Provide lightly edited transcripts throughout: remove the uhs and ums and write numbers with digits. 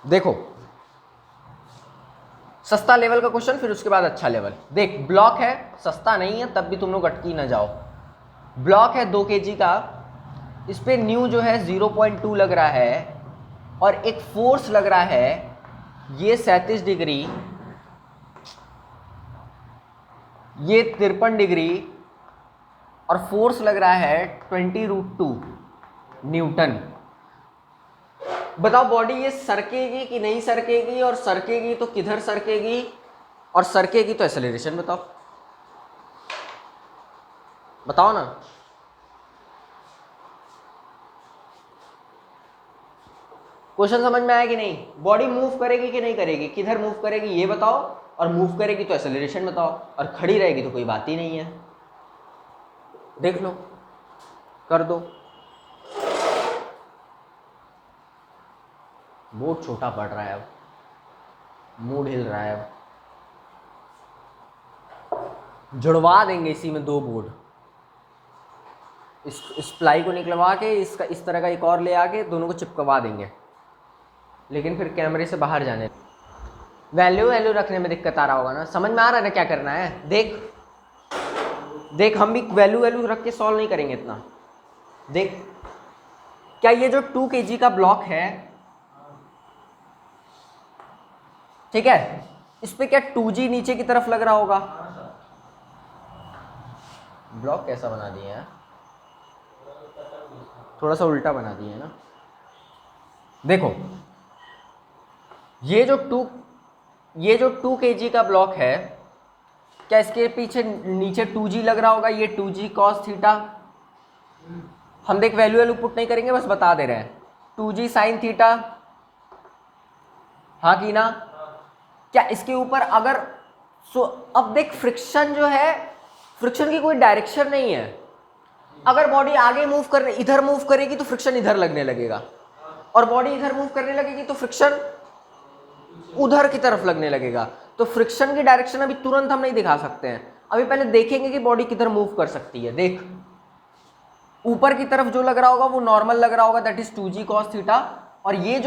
देखो सस्ता लेवल का क्वेश्चन, फिर उसके बाद अच्छा लेवल। देख ब्लॉक है, सस्ता नहीं है तब भी तुम लोग अटकी ना जाओ। ब्लॉक है 2 kg का, इस पे न्यू जो है 0.2 लग रहा है और एक फोर्स लग रहा है ये 37 डिग्री, ये 53 डिग्री और फोर्स लग रहा है 20√2 न्यूटन। बताओ बॉडी ये सरकेगी कि नहीं सरकेगी, और सरकेगी तो किधर सरकेगी, और सरकेगी तो एक्सेलरेशन बताओ, बताओ ना। क्वेश्चन समझ में आया कि नहीं? बॉडी मूव करेगी कि नहीं करेगी, किधर मूव करेगी ये बताओ, और मूव करेगी तो एक्सेलरेशन बताओ, और खड़ी रहेगी तो कोई बात ही नहीं है। देख लो, कर दो। बोर्ड छोटा पड़ रहा है, अब मूड हिल रहा है। अब जुड़वा देंगे इसी में 2 बोर्ड, इस प्लाई को निकलवा के इसका इस तरह का एक और ले आके दोनों को चिपकवा देंगे, लेकिन फिर कैमरे से बाहर जाने। वैल्यू रखने में दिक्कत आ रहा होगा ना, समझ में आ रहा है ना क्या करना है? देख देख हम भी वैल्यू रख के सॉल्व नहीं करेंगे इतना। देख क्या ये जो 2 kg का ब्लॉक है, ठीक है, इस पे क्या 2g नीचे की तरफ लग रहा होगा? ब्लॉक कैसा बना दिए हैं, थोड़ा सा उल्टा बना दिए है ना। देखो ये जो 2 kg का ब्लॉक है, क्या इसके पीछे नीचे 2g लग रहा होगा? ये 2g cos थीटा, हम देख वैल्यू पुट नहीं करेंगे, बस बता दे रहे हैं 2g sin थीटा, हाँ कि ना? क्या इसके ऊपर अगर अब देख फ्रिक्शन जो है, फ्रिक्शन की कोई डायरेक्शन नहीं है। अगर बॉडी आगे मूव करने इधर मूव करेगी तो फ्रिक्शन इधर लगने लगेगा, और बॉडी इधर मूव करने लगेगी तो फ्रिक्शन उधर की तरफ लगने लगेगा। तो फ्रिक्शन की डायरेक्शन अभी तुरंत हम नहीं दिखा सकते हैं, अभी पहले देखेंगे कि बॉडी किधर मूव कर सकती है। देख ऊपर की तरफ जो लग रहा होगा वो नॉर्मल लग रहा होगा, that is 2g cos theta, और ये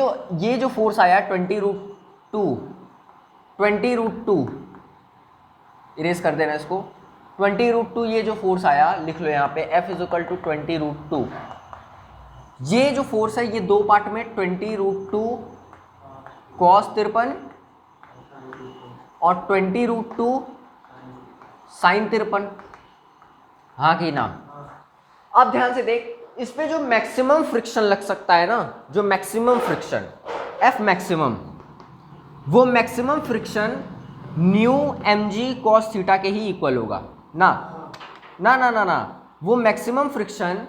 जो फोर्स आया 20√2 इरेज कर देना इसको, 20√2 ये जो फोर्स आया लिख लो यहाँ पे F = 20√2। ये जो फोर्स है ये 2 पार्ट में 20√2 cos 53 और 20√2 sin 53, हाँ कि ना? अब ध्यान से देख, इस पे जो मैक्सिमम फ्रिक्शन लग सकता है ना, जो मैक्सिमम फ्रिक्शन F मैक्सिमम, वो maximum friction new mg cos theta के ही इक्वल होगा ना। ना ना ना ना, वो maximum friction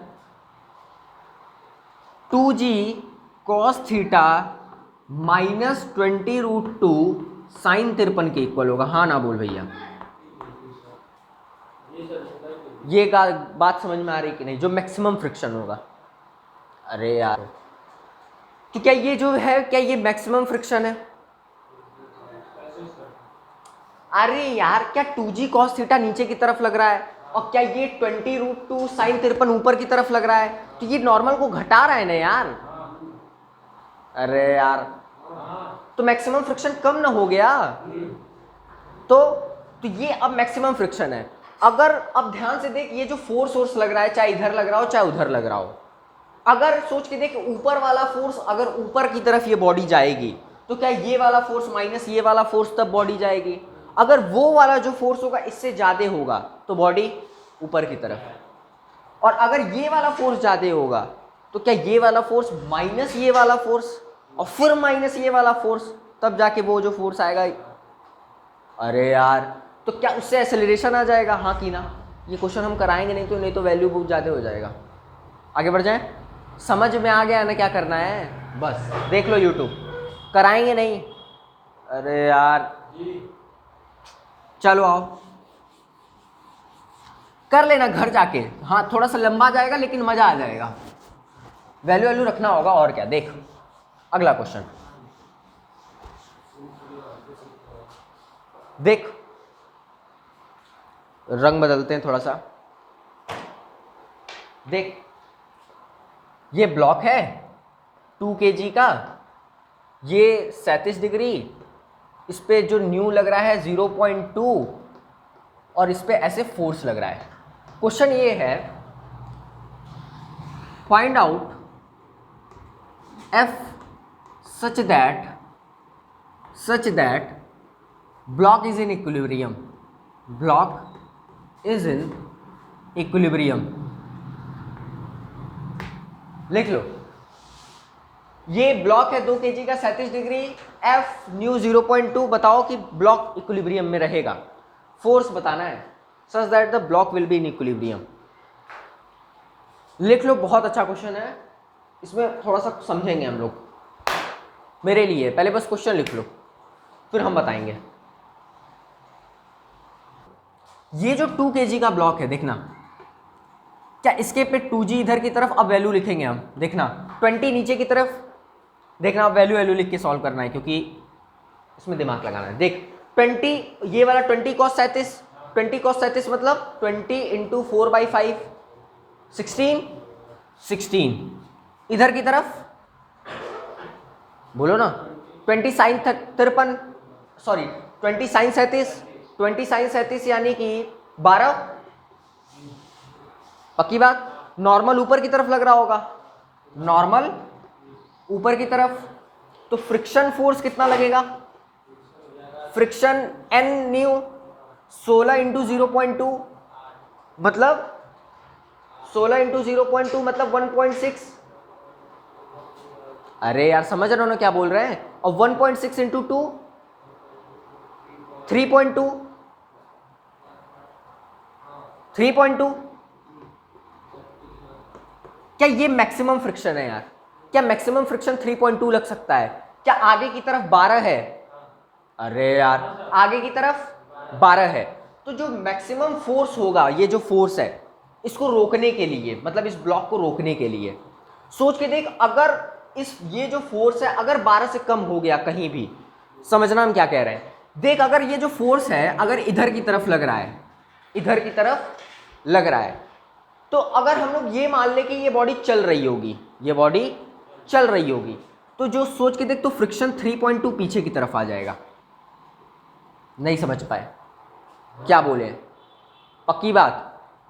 2g cos theta minus 20√2 sin 53 के इक्वल होगा, हाँ ना बोल भैया? ये बात समझ में आ रही कि नहीं? जो मैक्सिमम फ्रिक्शन होगा। अरे यार तो क्या ये जो है, क्या ये मैक्सिमम फ्रिक्शन है? अरे यार क्या 2g cos थीटा नीचे की तरफ लग रहा है, और क्या ये 20√2 sin 53 ऊपर की तरफ लग रहा है, तो ये नॉर्मल को घटा रहा है ना यार। अरे यार तो मैक्सिमम फ्रिक्शन कम ना हो गया? तो ये अब मैक्सिमम फ्रिक्शन है। अगर अब ध्यान से देख, ये जो फोर्स लग रहा है, चाहे इधर लग रहा हो चाहे उधर लग रहा हो, अगर सोच के देख ऊपर वाला फोर्स अगर ऊपर की तरफ ये बॉडी जाएगी तो क्या ये वाला फोर्स माइनस ये वाला फोर्स तब बॉडी जाएगी। अगर वो वाला जो फोर्स होगा इससे ज्यादा होगा तो बॉडी ऊपर की तरफ, और अगर ये वाला फोर्स ज्यादा होगा तो क्या ये वाला फोर्स माइनस ये वाला फोर्स और फिर माइनस ये वाला फोर्स, तब जाके वो जो फोर्स आएगा। अरे यार तो क्या उससे एक्सेलरेशन आ जाएगा, हाँ कि ना? ये क्वेश्चन हम कराएंगे नहीं तो वैल्यू बहुत ज़्यादा हो जाएगा। आगे बढ़ जाएं? समझ में आ गया ना क्या करना है? बस देख लो यूट्यूब, कराएंगे नहीं। अरे यार चलो आओ कर लेना घर जाके, हाँ थोड़ा सा लंबा जाएगा लेकिन मजा आ जाएगा। वैल्यू रखना होगा और क्या। देख अगला क्वेश्चन देख, रंग बदलते हैं थोड़ा सा। देख ये ब्लॉक है 2 kg का, ये 37 डिग्री, इस पे जो न्यू लग रहा है 0.2 और इस पे ऐसे फोर्स लग रहा है। क्वेश्चन ये है, find out F such that block is in equilibrium, block is in equilibrium. लिख लो, ये ब्लॉक है 2 kg का 37 डिग्री, एफ न्यू 0.2, बताओ कि ब्लॉक इक्विलिब्रियम में रहेगा। फोर्स बताना है, such that the block will be in equilibrium. लिख लो, बहुत अच्छा क्वेश्चन है, इसमें थोड़ा सा समझेंगे हम लोग। मेरे लिए पहले बस क्वेश्चन लिख लो, फिर हम बताएंगे। ये जो 2 kg का ब्लॉक है, देखना क्या इसके पे 2g इधर की तरफ, अब वैल्यू लिखेंगे हम, देखना 20 नीचे की तरफ, देखना अब वैल्यू लिख के सॉल्व करना है क्योंकि इसमें दिमाग लगाना है। देख 20, ये वाला 20 cos 37, 20 cos 37 मतलब 20 इंटू 4/5, 16 इधर की तरफ बोलो ना, 20 sin 53, सॉरी 20 sin 37, 20 sin 37 यानी कि 12, पक्की बात। नॉर्मल ऊपर की तरफ लग रहा होगा, नॉर्मल ऊपर की तरफ, तो फ्रिक्शन फोर्स कितना लगेगा, फ्रिक्शन n न्यू 16 इंटू 0.2 मतलब 16 इंटू 0.2 मतलब 1.6। अरे यार समझ रहे हो ना क्या बोल रहे हैं। और 1.6 इंटू 2 3.2, 3.2। क्या ये मैक्सिमम फ्रिक्शन है यार? क्या मैक्सिमम फ्रिक्शन 3.2 लग सकता है? क्या आगे की तरफ 12 है? अरे यार आगे की तरफ 12 है, तो जो मैक्सिमम फोर्स होगा, ये जो फोर्स है इसको रोकने के लिए, मतलब इस ब्लॉक को रोकने के लिए, सोच के देख, अगर ये जो फोर्स है अगर 12 से कम हो गया कहीं भी, समझना हम क्या कह रहे हैं। देख अगर ये जो फोर्स है अगर इधर की तरफ लग रहा है, इधर की तरफ लग रहा है, तो अगर हम लोग ये मान ले कि ये बॉडी चल रही होगी, ये बॉडी चल रही होगी, तो जो सोच के देख, तो फ्रिक्शन 3.2 पीछे की तरफ आ जाएगा। नहीं समझ पाए क्या बोले? पक्की बात।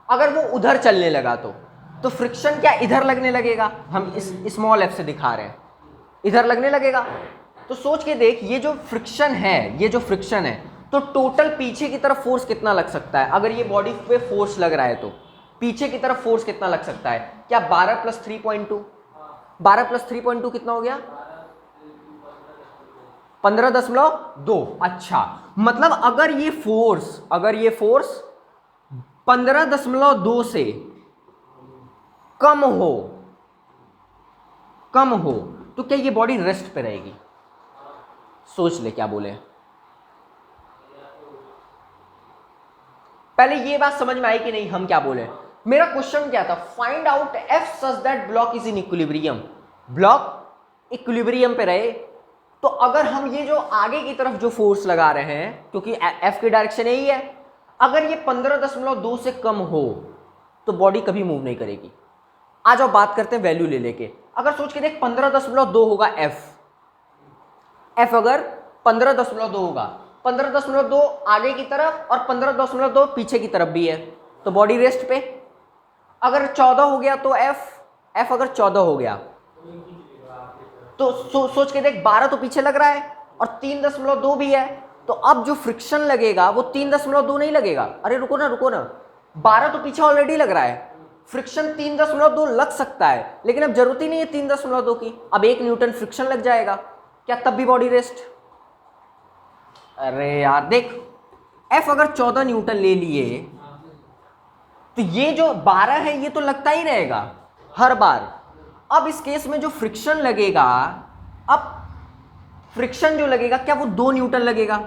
अगर वो उधर चलने लगा तो फ्रिक्शन क्या इधर लगने लगेगा, हम इस स्मॉल एफ से दिखा रहे हैं, इधर लगने लगेगा। तो सोच के देख, ये जो फ्रिक्शन है, ये जो फ्रिक्शन है, तो टोटल पीछे की तरफ फोर्स कितना लग सकता है? अगर ये बॉडी पे फोर्स लग रहा है तो पीछे की तरफ फोर्स कितना लग सकता है? क्या 12 + 3.2, 12 + 3.2 कितना हो गया? 15.2। अच्छा, मतलब अगर ये फोर्स 15.2 से कम हो तो क्या ये बॉडी रेस्ट पे रहेगी? सोच ले क्या बोले। पहले ये बात समझ में आई कि नहीं हम क्या बोले? मेरा क्वेश्चन क्या था? Find out F such that block is in equilibrium, block equilibrium पे रहे। तो अगर हम ये जो आगे की तरफ जो फोर्स लगा रहे हैं, क्योंकि एफ की डायरेक्शन यही है, अगर ये 15.2 से कम हो तो बॉडी कभी मूव नहीं करेगी। आ जाओ बात करते हैं वैल्यू ले लेके। अगर सोच के देख 15.2 होगा एफ अगर 15.2 होगा, 15.2 आगे की तरफ और 15.2 पीछे की तरफ भी है, तो बॉडी रेस्ट पे। अगर 14 हो गया तो एफ अगर 14 हो गया तो सोच के देख 12 तो पीछे लग रहा है और 3.2 भी है, तो अब जो फ्रिक्शन लगेगा वो 3.2 नहीं लगेगा। अरे रुको ना 12 तो पीछे ऑलरेडी लग रहा है, फ्रिक्शन 3.2 लग सकता है, लेकिन अब जरूरत ही नहीं है 3.2 की, अब 1 न्यूटन फ्रिक्शन लग जाएगा, क्या तब भी बॉडी रेस्ट? अरे यार देख, एफ अगर 14 न्यूटन ले लिए तो ये जो 12 है ये तो लगता ही रहेगा हर बार। अब इस केस में जो फ्रिक्शन लगेगा, अब फ्रिक्शन जो लगेगा क्या वो 2 न्यूटन लगेगा?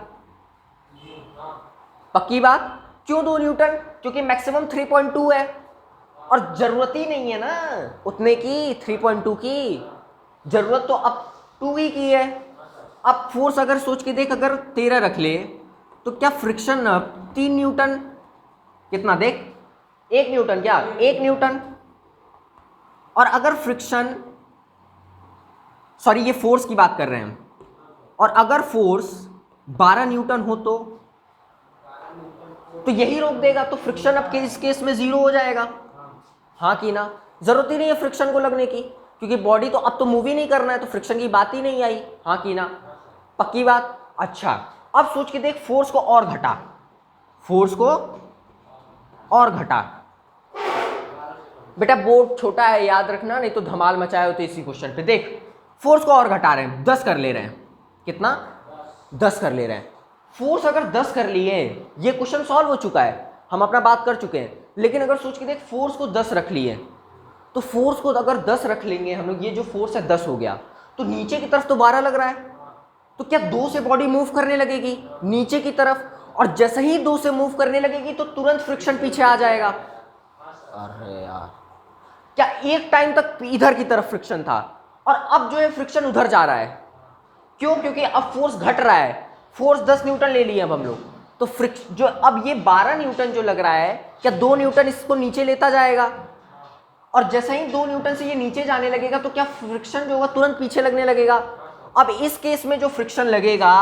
पक्की बात। क्यों 2 न्यूटन? क्योंकि मैक्सिमम 3.2 है और जरूरत ही नहीं है ना उतने की, 3.2 की जरूरत तो अब 2 ही की है। अब फोर्स अगर सोच के देख, अगर 13 रख ले तो क्या फ्रिक्शन 3 न्यूटन, कितना देख 1 न्यूटन, क्या 1 न्यूटन। और अगर फ्रिक्शन, सॉरी ये फोर्स की बात कर रहे हैं हम, और अगर फोर्स 12 न्यूटन हो तो यही रोक देगा, तो फ्रिक्शन अब इस केस में 0 हो जाएगा। हाँ कि ना? जरूरत ही नहीं है फ्रिक्शन को लगने की, क्योंकि बॉडी तो अब तो मूव ही नहीं करना है, तो फ्रिक्शन की बात ही नहीं आई। हाँ कि ना? पक्की बात। अच्छा, अब सोच के देख, फोर्स को और घटा, फोर्स को और घटा। बेटा बोर्ड छोटा है, याद रखना, नहीं तो धमाल मचाए होते इसी क्वेश्चन पे। देख, फोर्स को और घटा रहे हैं, 10 कर ले रहे हैं। कितना? 10 कर ले रहे हैं। फोर्स अगर 10 कर लिए, ये क्वेश्चन सॉल्व हो चुका है, हम अपना बात कर चुके हैं। लेकिन अगर सोच के देख, फोर्स को 10 रख लिए, तो फोर्स को अगर 10 रख लेंगे हम लोग, ये जो फोर्स है 10 हो गया, तो नीचे की तरफ तो 12 लग रहा है, तो क्या 2 से बॉडी मूव करने लगेगी नीचे की तरफ, और जैसे ही 2 से मूव करने लगेगी तो तुरंत फ्रिक्शन पीछे आ जाएगा। अरे यार, क्या एक टाइम तक इधर की तरफ फ्रिक्शन था और अब जो है फ्रिक्शन उधर जा रहा है? क्यों? क्योंकि अब फोर्स घट रहा है। फोर्स 10 न्यूटन ले लिए अब हम लोग, तो फ्रिक्शन जो अब ये 12 न्यूटन जो लग रहा है, क्या 2 न्यूटन इसको नीचे लेता जाएगा, और जैसे ही 2 न्यूटन से ये नीचे जाने लगेगा तो क्या फ्रिक्शन जो होगा तुरंत पीछे लगने लगेगा। अब इस केस में जो फ्रिक्शन लगेगा,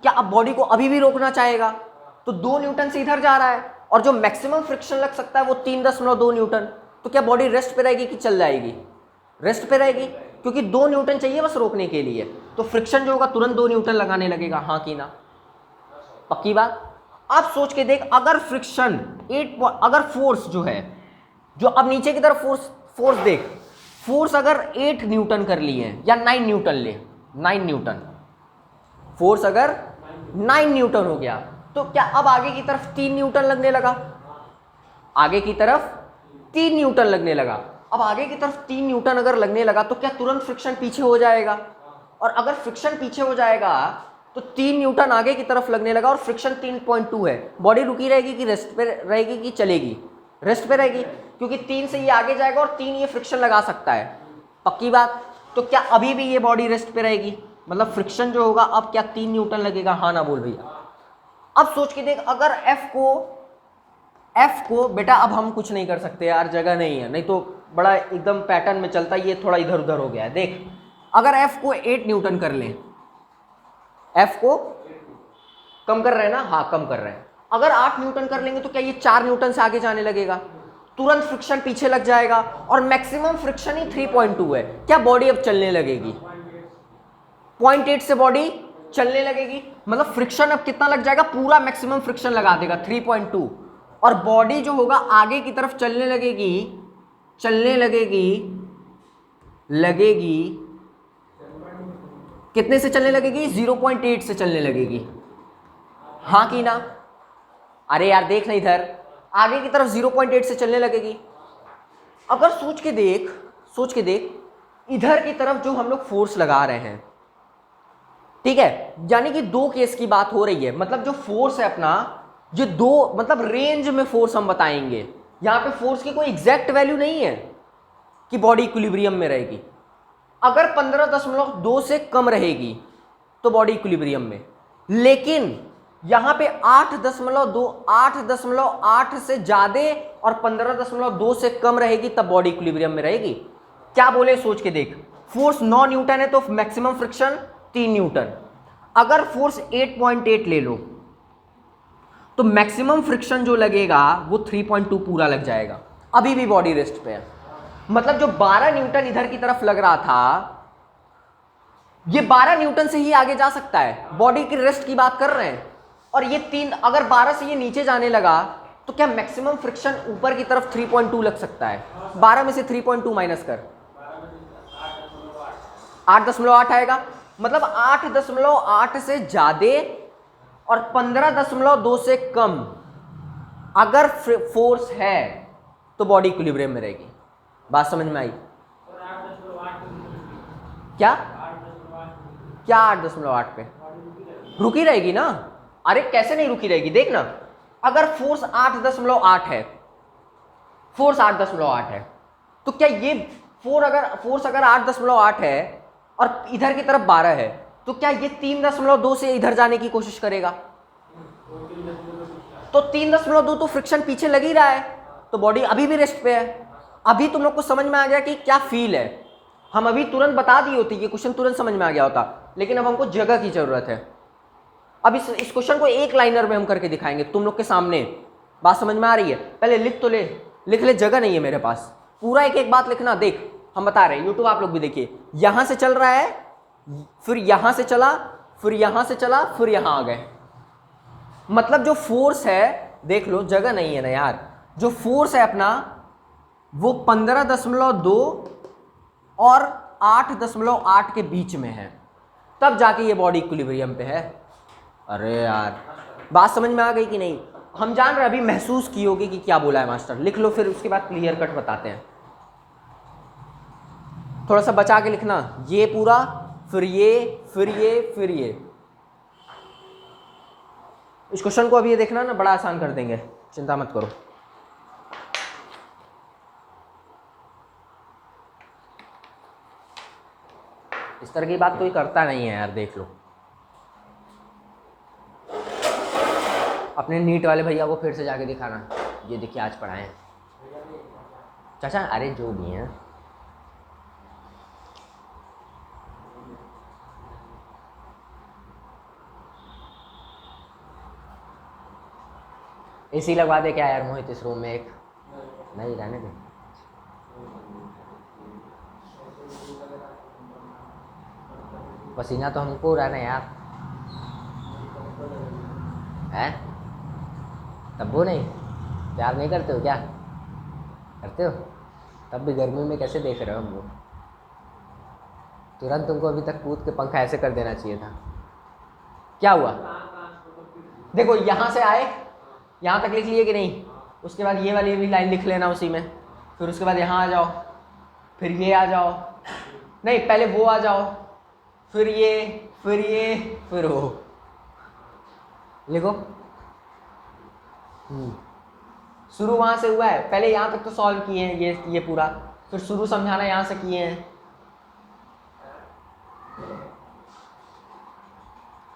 क्या अब बॉडी को अभी भी रोकना चाहेगा? तो 2 न्यूटन से इधर जा रहा है, और जो मैक्सिमम फ्रिक्शन लग सकता है वो 3.2 न्यूटन। तो क्या बॉडी रेस्ट पे रहेगी कि चल जाएगी? रेस्ट पे रहेगी, क्योंकि 2 न्यूटन चाहिए बस रोकने के लिए, तो फ्रिक्शन जो होगा तुरंत 2 न्यूटन लगाने लगेगा। हाँ कि ना? पक्की बात। अब सोच के देख, अगर फ्रिक्शन अगर फोर्स जो है, जो अब नीचे की तरफ फोर्स देख, फोर्स अगर 8 न्यूटन कर लिए या 9 न्यूटन ले, 9 न्यूटन, फोर्स अगर 9 न्यूटन हो गया, तो क्या अब आगे की तरफ 3 न्यूटन लगने लगा? आगे की तरफ 3 न्यूटन लगने लगा। अब आगे की तरफ 3 न्यूटन अगर लगने लगा तो क्या तुरंत फ्रिक्शन पीछे हो जाएगा? और अगर फ्रिक्शन पीछे हो जाएगा तो 3 न्यूटन आगे की तरफ लगने लगा, और फ्रिक्शन 3.2 है, बॉडी रुकी रहेगी कि रेस्ट पे रहेगी कि चलेगी? रेस्ट पे रहेगी, क्योंकि 3 से ये आगे जाएगा और 3 ये फ्रिक्शन लगा सकता है। पक्की बात। तो क्या अभी भी ये बॉडी रेस्ट पे रहेगी? मतलब फ्रिक्शन जो होगा अब क्या 3 न्यूटन लगेगा? हाँ ना बोल भैया। अब सोच के देख, अगर एफ को बेटा अब हम कुछ नहीं कर सकते यार, जगह नहीं है, नहीं तो बड़ा एकदम पैटर्न में चलता, ये थोड़ा इधर उधर हो गया है। देख, अगर एफ को 8 न्यूटन कर लें, एफ को कम कर रहे हैं ना? हाँ, कम कर रहे हैं। अगर 8 न्यूटन कर लेंगे तो क्या ये 4 न्यूटन से आगे जाने लगेगा? तुरंत फ्रिक्शन पीछे लग जाएगा, और मैक्सिमम फ्रिक्शन ही 3.2 है। क्या बॉडी अब चलने लगेगी? 0.8 से बॉडी चलने लगेगी, मतलब फ्रिक्शन अब कितना लग जाएगा? पूरा मैक्सिमम फ्रिक्शन लगा देगा 3.2, और बॉडी जो होगा आगे की तरफ चलने लगेगी कितने से चलने लगेगी? 0.8 से चलने लगेगी। हाँ कि ना? अरे यार देख ना, इधर आगे की तरफ 0.8 से चलने लगेगी। अगर सोच के देख, इधर की तरफ जो हम लोग फोर्स लगा रहे हैं, ठीक है, यानी कि 2 केस की बात हो रही है। मतलब जो फोर्स है अपना, जो 2 मतलब रेंज में फोर्स हम बताएंगे। यहां पे फोर्स की कोई एग्जैक्ट वैल्यू नहीं है कि बॉडी इक्विलिब्रियम में रहेगी। अगर 15.2 से कम रहेगी तो बॉडी इक्विलिब्रियम में, लेकिन यहां पे 8.8 से ज्यादा और 15.2 से कम रहेगी तब बॉडी इक्विलिब्रियम में रहेगी। क्या बोले? सोच के देख, फोर्स 9 न्यूटन है तो मैक्सिमम फ्रिक्शन 3 न्यूटन। अगर फोर्स 8.8 ले लो तो मैक्सिमम फ्रिक्शन जो लगेगा वो 3.2 पूरा लग जाएगा, अभी भी बॉडी रेस्ट पे है। मतलब जो 12 न्यूटन इधर की तरफ लग रहा था, ये 12 न्यूटन से ही आगे जा सकता है। बॉडी की रेस्ट की बात कर रहे हैं, और ये 3, अगर 12 से ये नीचे जाने लगा तो क्या मैक्सिमम फ्रिक्शन ऊपर की तरफ 3.2 लग सकता है? 12 में से 3.2 माइनस कर, 8.8 आएगा। मतलब 8.8 से ज्यादा और 15.2 से कम अगर फोर्स है तो बॉडी इक्विलिब्रियम में रहेगी। बात समझ में आई? क्या 8.8 पे रुकी रहेगी ना? अरे कैसे नहीं रुकी रहेगी? देख ना, अगर फोर्स 8.8 है, फोर्स 8.8 है, तो क्या ये फोर्स अगर 8.8 है और इधर की तरफ 12 है, तो क्या ये 3.2 से इधर जाने की कोशिश करेगा? तो 3.2 तो फ्रिक्शन पीछे लग ही रहा है, तो बॉडी अभी भी रेस्ट पे है। अभी तुम लोग को समझ में आ गया कि क्या फील है? हम अभी तुरंत बता दिए होती, ये क्वेश्चन तुरंत समझ में आ गया होता। लेकिन अब हमको जगह की ज़रूरत है। अब इस क्वेश्चन को एक लाइनर में हम करके दिखाएंगे तुम लोग के सामने। बात समझ में आ रही है? पहले लिख तो ले, लिख ले, जगह नहीं है मेरे पास। पूरा एक एक बात लिखना। देख हम बता रहे हैं, यूट्यूब आप लोग भी देखिए। यहां से चल रहा है, फिर यहां से चला, फिर यहां से चला, फिर यहां आ गए। मतलब जो फोर्स है, देख लो, जगह नहीं है ना यार। जो फोर्स है अपना वो 15.2 और 8.8 के बीच में है, तब जाके ये बॉडी इक्विलिब्रियम पे है। अरे यार बात समझ में आ गई कि नहीं? हम जान रहे, अभी महसूस की होगी कि क्या बोला है मास्टर। लिख लो, फिर उसके बाद क्लियर कट बताते हैं। थोड़ा सा बचा के लिखना, ये पूरा, फिर ये, फिर ये, फिर ये। इस क्वेश्चन को अभी ये देखना ना, बड़ा आसान कर देंगे, चिंता मत करो। इस तरह की बात कोई करता नहीं है यार, देख लो। अपने नीट वाले भैया को फिर से जाके दिखाना, ये देखिए आज पढ़ाएं चाचा। अरे जो भी हैं, एसी लगवा दे क्या यार मोहित इस रूम में एक? नहीं, रहने दे। पसीना तो हमको हो रहा है यार। है तब वो नहीं, प्यार नहीं करते हो क्या? करते हो? तब भी गर्मी में कैसे देख रहे हो हमको? तुरंत तुमको अभी तक कूद के पंखा ऐसे कर देना चाहिए था। क्या हुआ? देखो यहाँ से आए, यहाँ तक लिख लिए कि नहीं? उसके बाद ये वाली भी लाइन लिख लेना उसी में। फिर उसके बाद यहाँ आ जाओ, फिर ये आ जाओ, नहीं पहले वो आ जाओ, फिर ये, फिर ये, फिर वो। लिखो। शुरू वहाँ से हुआ है, पहले यहाँ तक तो सॉल्व किए हैं ये पूरा, फिर शुरू समझाना यहाँ से किए हैं।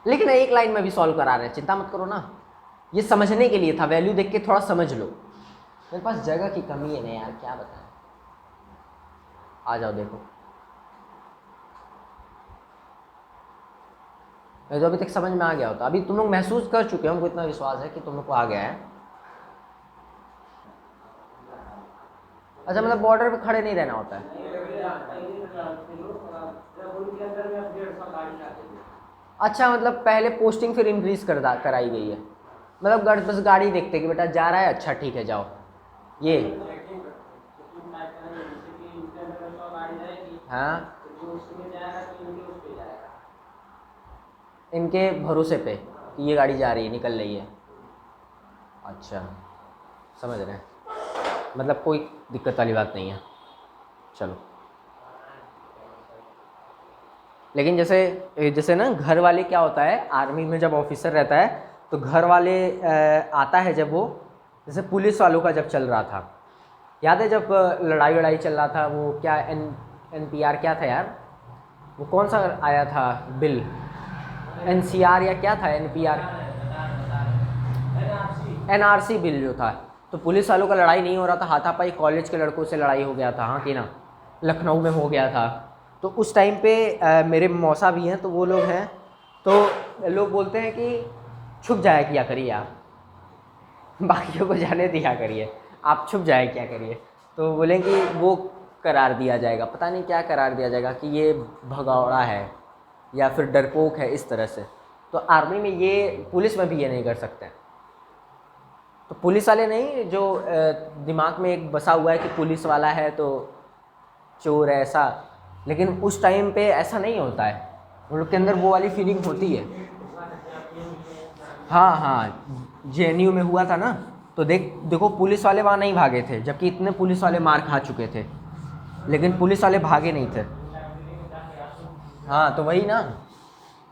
लेकिन एक लाइन में भी सॉल्व करा रहे हैं, चिंता मत करो ना। ये समझने के लिए था, वैल्यू देख के थोड़ा समझ लो। मेरे पास जगह की कमी है ना यार, क्या बताएं। आ जाओ देखो, मैं तो अभी तक समझ में आ गया होता। अभी तुम लोग महसूस कर चुके हो, हमको इतना विश्वास है कि तुम लोग को आ गया है। अच्छा, मतलब बॉर्डर पे खड़े नहीं रहना होता है। अच्छा, मतलब पहले पोस्टिंग फिर इंक्रीज कराई गई है। मतलब बस गाड़ी देखते कि बेटा जा रहा है, अच्छा ठीक है जाओ। ये हाँ, इनके भरोसे पे कि ये गाड़ी जा रही है, निकल रही है। अच्छा समझ रहे हैं, मतलब कोई दिक्कत वाली बात नहीं है। चलो, लेकिन जैसे ना घर वाले, क्या होता है आर्मी में जब ऑफिसर रहता है तो घर वाले आता है जब वो, जैसे पुलिस वालों का जब चल रहा था, याद है जब लड़ाई वड़ाई चल रहा था, वो क्या NPR क्या था यार, वो कौन सा आया था बिल, NCR या क्या था, NPR NRC बिल जो था। तो पुलिस वालों का लड़ाई नहीं हो रहा था, हाथापाई कॉलेज के लड़कों से लड़ाई हो गया था, हाँ कि ना, लखनऊ में हो गया था। तो उस टाइम पे मेरे मौसा भी हैं, तो वो लोग हैं, तो लोग बोलते हैं कि छुप जाया किया करिए आप, बाकियों को जाने दिया करिए, आप छुप जाए क्या करिए। तो बोले कि वो करार दिया जाएगा, पता नहीं क्या करार दिया जाएगा, कि ये भगौड़ा है या फिर डरपोक है, इस तरह से। तो आर्मी में ये, पुलिस में भी ये नहीं कर सकते। तो पुलिस वाले नहीं, जो दिमाग में एक बसा हुआ है कि पुलिस वाला है तो चोर है, ऐसा। लेकिन उस टाइम पे ऐसा नहीं होता है, उन लोग के अंदर वो वाली फीलिंग होती है। हाँ हाँ, JNU में हुआ था ना, तो देखो पुलिस वाले वहाँ नहीं भागे थे, जबकि इतने पुलिस वाले मार खा चुके थे, लेकिन पुलिस वाले भागे नहीं थे। हाँ तो वही ना,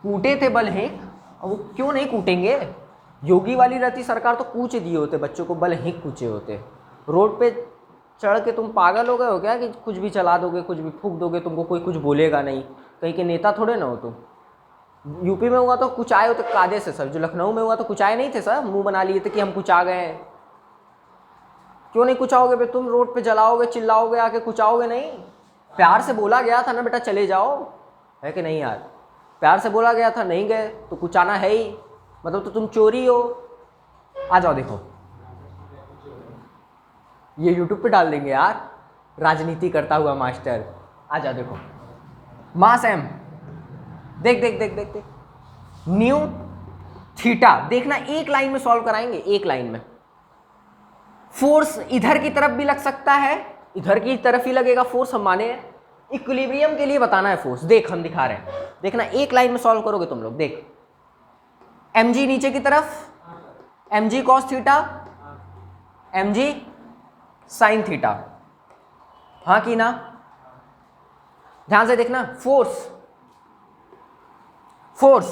कूटे थे बल हेंक, अब वो क्यों नहीं कूटेंगे? योगी वाली रहती सरकार तो कूच दिए होते बच्चों को, बल हेंक कूचे होते। रोड पे चढ़ के तुम पागल हो गए हो क्या कि कुछ भी चला दोगे, कुछ भी फूंक दोगे, तुमको कोई कुछ बोलेगा नहीं? कहीं के नेता थोड़े ना हो तुम। यूपी में हुआ तो कुछ आए होते कायदे से सर, जो लखनऊ में हुआ तो कुछ आए नहीं थे सर, मुंह बना लिए थे कि हम कुछ आ गए हैं। क्यों नहीं कुचाओगे बे तुम? रोड पे जलाओगे, चिल्लाओगे, आके कुचाओगे नहीं? प्यार से बोला गया था ना बेटा चले जाओ, है कि नहीं यार? प्यार से बोला गया था, नहीं गए तो कुछ आना है ही, मतलब तो तुम चोरी हो। आ जाओ देखो, ये यूट्यूब पे डाल देंगे यार, राजनीति करता हुआ मास्टर। आ जाओ देखो, मास एम, देख देख देख देख देख, न्यू थीटा, देखना एक लाइन में सॉल्व कराएंगे, एक लाइन में। फोर्स इधर की तरफ भी लग सकता है, इधर की तरफ ही लगेगा फोर्स, हम माने इक्विलिब्रियम के लिए बताना है फोर्स। देख हम दिखा रहे हैं, देखना एक लाइन में सॉल्व करोगे तुम लोग। देख mg नीचे की तरफ, mg cos theta, mg sin theta, हाँ कि ना? ध्यान से देखना, फोर्स फोर्स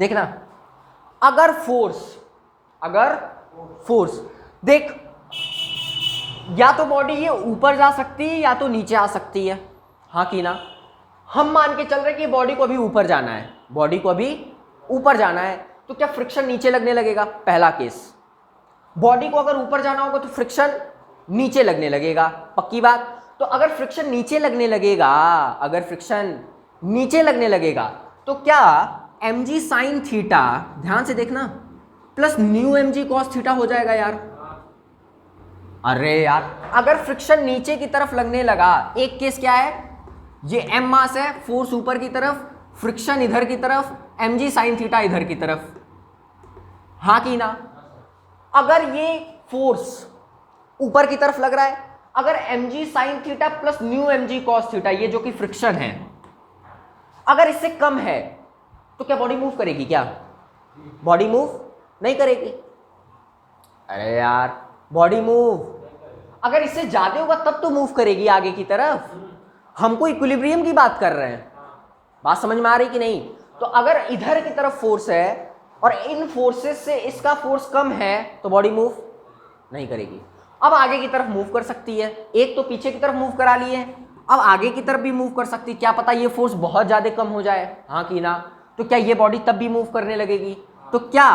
देखना, अगर फोर्स देख, या तो बॉडी ये ऊपर जा सकती है या तो नीचे आ सकती है, हाँ कि ना? हम मान के चल रहे कि बॉडी को अभी ऊपर जाना है, बॉडी को अभी ऊपर जाना है, तो क्या फ्रिक्शन नीचे लगने लगेगा? पहला केस, बॉडी को अगर ऊपर जाना होगा तो फ्रिक्शन नीचे लगने लगेगा, पक्की बात। तो अगर फ्रिक्शन नीचे लगने लगेगा, तो क्या mg sin थीटा, ध्यान से देखना, plus new mg cos theta हो जाएगा यार। अरे यार, अगर फ्रिक्शन नीचे की तरफ लगने लगा, एक केस क्या है, ये m मास है, फोर्स ऊपर की तरफ, फ्रिक्शन इधर की तरफ, mg sin थीटा इधर की तरफ, हाँ कि ना? अगर ये फोर्स ऊपर की तरफ लग रहा है, अगर mg sin theta plus new mg cos theta, ये जो कि फ्रिक्शन है, अगर इससे कम है तो क्या बॉडी मूव करेगी? क्या बॉडी मूव नहीं करेगी? अरे यार, बॉडी मूव अगर इससे ज्यादा होगा तब तो मूव करेगी आगे की तरफ। हमको इक्विलिब्रियम की बात कर रहे हैं, बात समझ में आ रही कि नहीं? तो अगर इधर की तरफ फोर्स है और इन फोर्सेस से इसका फोर्स कम है तो बॉडी मूव नहीं करेगी। अब आगे की तरफ मूव कर सकती है, एक तो पीछे की तरफ मूव करा लिए, अब आगे की तरफ भी मूव कर सकती है, क्या पता ये फोर्स बहुत ज्यादा कम हो जाए, हाँ कि ना? तो क्या ये बॉडी तब भी मूव करने लगेगी? तो क्या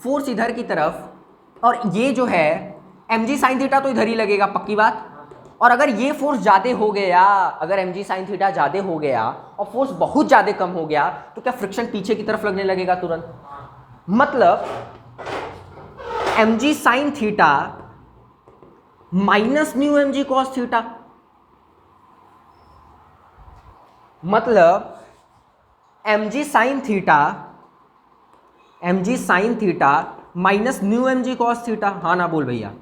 फोर्स इधर की तरफ और ये जो है mg sin थीटा तो इधर ही लगेगा, पक्की बात। और अगर ये फोर्स ज्यादा हो गया, अगर mg sin थीटा ज्यादा हो गया और फोर्स बहुत ज्यादा कम हो गया, तो क्या फ्रिक्शन पीछे की तरफ लगने लगेगा तुरंत? मतलब mg sin theta minus mu mg cos theta, मतलब mg sin theta minus mu mg cos theta, हाँ ना बोल भैया?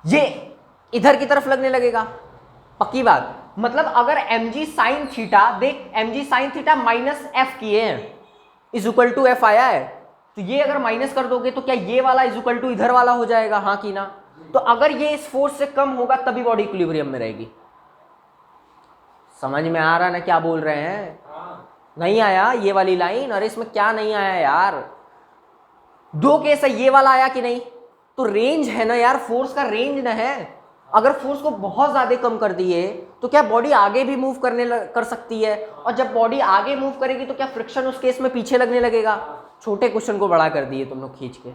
ये इधर की तरफ लगने लगेगा, पक्की बात। मतलब अगर mg sin थीटा, देख mg sin theta minus F किए हैं, इज इक्वल टू एफ आया है, तो ये अगर माइनस कर दोगे तो क्या ये वाला इज इक्वल टू इधर वाला हो जाएगा, हाँ कि ना? तो अगर ये इस फोर्स से कम होगा तभी बॉडी इक्विलिब्रियम में रहेगी। समझ में आ रहा ना क्या बोल रहे हैं? नहीं आया ये वाली लाइन? अरे इसमें क्या नहीं आया यार, दो केस है, ये वाला आया कि नहीं? तो रेंज है ना यार, फोर्स का रेंज ना है। अगर फोर्स को बहुत ज्यादा कम कर दिए तो क्या बॉडी आगे भी मूव कर सकती है, और जब बॉडी आगे मूव करेगी तो क्या फ्रिक्शन उस केस में पीछे लगने लगेगा? छोटे क्वेश्चन को बड़ा कर दिए तुम लोग खींच के।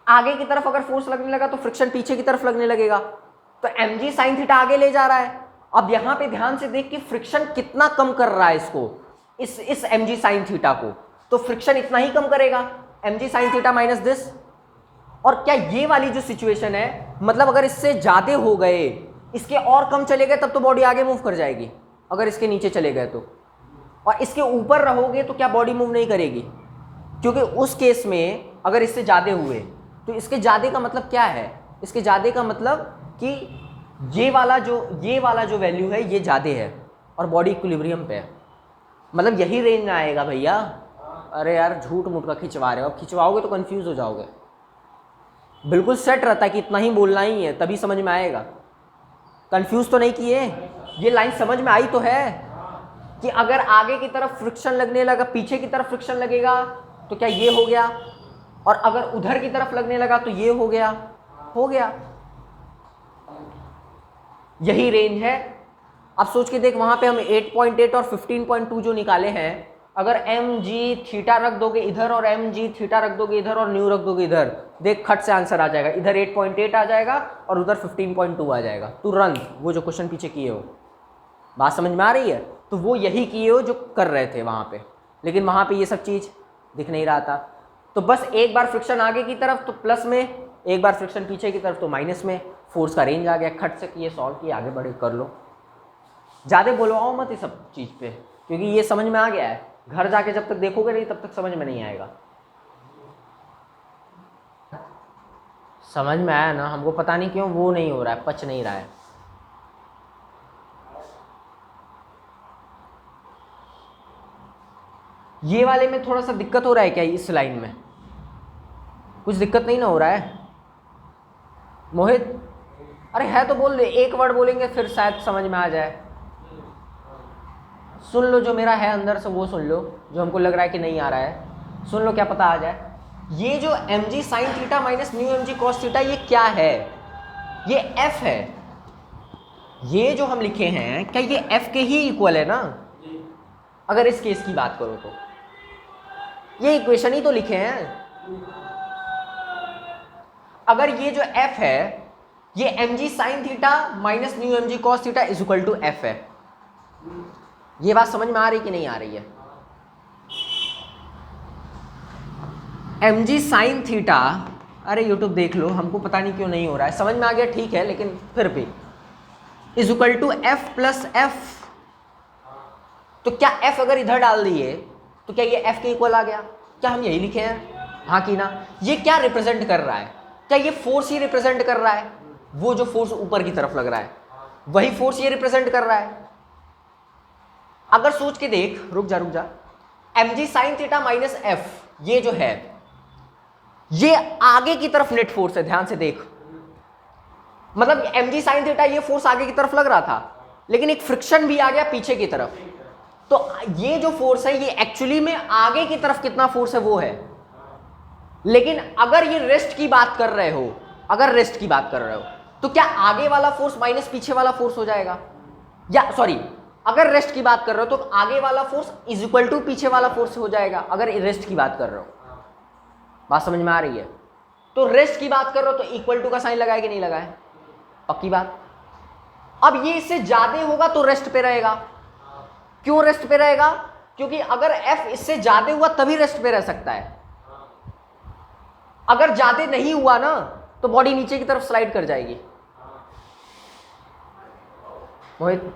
आगे की तरफ अगर फोर्स लगने लगा तो फ्रिक्शन पीछे की तरफ लगने लगेगा, तो mg sin थीटा आगे ले जा रहा है। अब यहां पे ध्यान से देख कि फ्रिक्शन कितना कम कर रहा है इसको, इस mg sin थीटा को, तो फ्रिक्शन इतना ही कम करेगा, mg sin theta minus this. और क्या ये वाली जो सिचुएशन है, मतलब अगर इससे ज्यादा हो गए, इसके और कम चले गए, तब तो बॉडी आगे मूव कर जाएगी, अगर इसके नीचे चले गए तो। और इसके ऊपर रहोगे तो क्या बॉडी मूव नहीं करेगी? क्योंकि उस केस में अगर इससे ज्यादा हुए तो इसके ज्यादा का मतलब क्या है? इसके ज्यादा का मतलब कि ये वाला जो वैल्यू है ये ज्यादा है और बॉडी इक्विलिब्रियम पे है, मतलब यही रेंज में आएगा भैया। अरे यार झूठ मूठ का खिंचवा रहे हो, अब खिंचवाओगे तो कंफ्यूज हो जाओगे। बिल्कुल सेट रहता है कि इतना ही बोलना ही है तभी समझ में आएगा। कंफ्यूज तो नहीं किए? ये लाइन समझ में आई तो है कि अगर आगे की तरफ फ्रिक्शन लगने लगा, पीछे की तरफ फ्रिक्शन लगेगा तो क्या ये हो गया, और अगर उधर की तरफ लगने लगा तो ये हो गया। यही रेंज है। अब सोच के देख, वहां पे हम 8.8 और 15.2 जो निकाले हैं, अगर mg थीटा रख दोगे इधर और mg थीटा रख दोगे इधर और न्यू रख दोगे इधर, देख खट से आंसर आ जाएगा। इधर 8.8 आ जाएगा और उधर 15.2 आ जाएगा तुरंत, वो जो क्वेश्चन पीछे किए हो। बात समझ में आ रही है? तो वो यही किए हो जो कर रहे थे वहाँ पे, लेकिन वहाँ पे ये सब चीज़ दिख नहीं रहा था। तो बस एक बार फ्रिक्शन आगे की तरफ तो प्लस में, एक बार फ्रिक्शन पीछे की तरफ तो माइनस में, फोर्स का रेंज आ गया, खट से किए, सॉल्व किए, आगे बढ़े, कर लो। ज़्यादा बोलवाओ मत इस सब चीज़ पे, क्योंकि ये समझ में आ गया है, घर जाके जब तक देखोगे नहीं तब तक समझ में नहीं आएगा। समझ में आया ना? हमको पता नहीं क्यों वो नहीं हो रहा है, पच नहीं रहा है। ये वाले में थोड़ा सा दिक्कत हो रहा है क्या? इस लाइन में कुछ दिक्कत नहीं ना हो रहा है मोहित? अरे है तो बोल दे, एक वर्ड बोलेंगे फिर शायद समझ में आ जाए। सुन लो जो मेरा है अंदर से वो सुन लो, जो हमको लग रहा है कि नहीं आ रहा है सुन लो, क्या पता आ जाए। ये जो mg sine theta minus mu mg cos theta ये क्या है? ये f है। ये जो हम लिखे हैं क्या ये f के ही इक्वल है ना? अगर इस केस की बात करो तो ये इक्वेशन ही तो लिखे हैं। अगर ये जो f है ये mg sine theta minus mu mg cos theta is equal to f है। ये बात समझ में आ रही कि नहीं आ रही है? mg साइन थीटा, अरे यूट्यूब देख लो, हमको पता नहीं क्यों नहीं हो रहा है, समझ में आ गया ठीक है, लेकिन फिर भी is equal to f plus F. तो क्या f अगर इधर डाल दिए तो क्या ये f के इक्वल आ गया? क्या हम यही लिखे हैं? हाँ कि ना? ये क्या रिप्रेजेंट कर रहा है? क्या ये फोर्स ही रिप्रेजेंट कर रहा है? वो जो फोर्स ऊपर की तरफ लग रहा है वही फोर्स ये रिप्रेजेंट कर रहा है। अगर सोच के देख, रुक जा, mg sine theta minus F ये जो है ये आगे की तरफ नेट फोर्स है, ध्यान से देख। मतलब mg साइन थीटा ये फोर्स आगे की तरफ लग रहा था, लेकिन एक फ्रिक्शन भी आ गया पीछे की तरफ। तो ये जो फोर्स है ये एक्चुअली में आगे की तरफ कितना फोर्स है वो है। लेकिन अगर ये रेस्ट की बात कर रहे हो, अगर रेस्ट की बात कर रहे हो तो क्या आगे वाला फोर्स माइनस पीछे वाला फोर्स हो जाएगा? या सॉरी, अगर रेस्ट की बात कर रहे हो तो आगे वाला फोर्स इज इक्वल टू पीछे वाला फोर्स हो जाएगा, अगर रेस्ट की बात कर रहे हो। बात समझ में आ रही है? तो रेस्ट की बात कर रहे हो तो इक्वल टू का साइन लगाए कि नहीं लगाए? पक्की बात। अब ये इससे ज्यादा होगा तो रेस्ट पे रहेगा। क्यों रेस्ट पे रहेगा? क्योंकि अगर f इससे ज्यादा हुआ तभी रेस्ट पे रह सकता है। अगर ज्यादा नहीं हुआ ना तो बॉडी नीचे की तरफ स्लाइड कर जाएगी। मोहित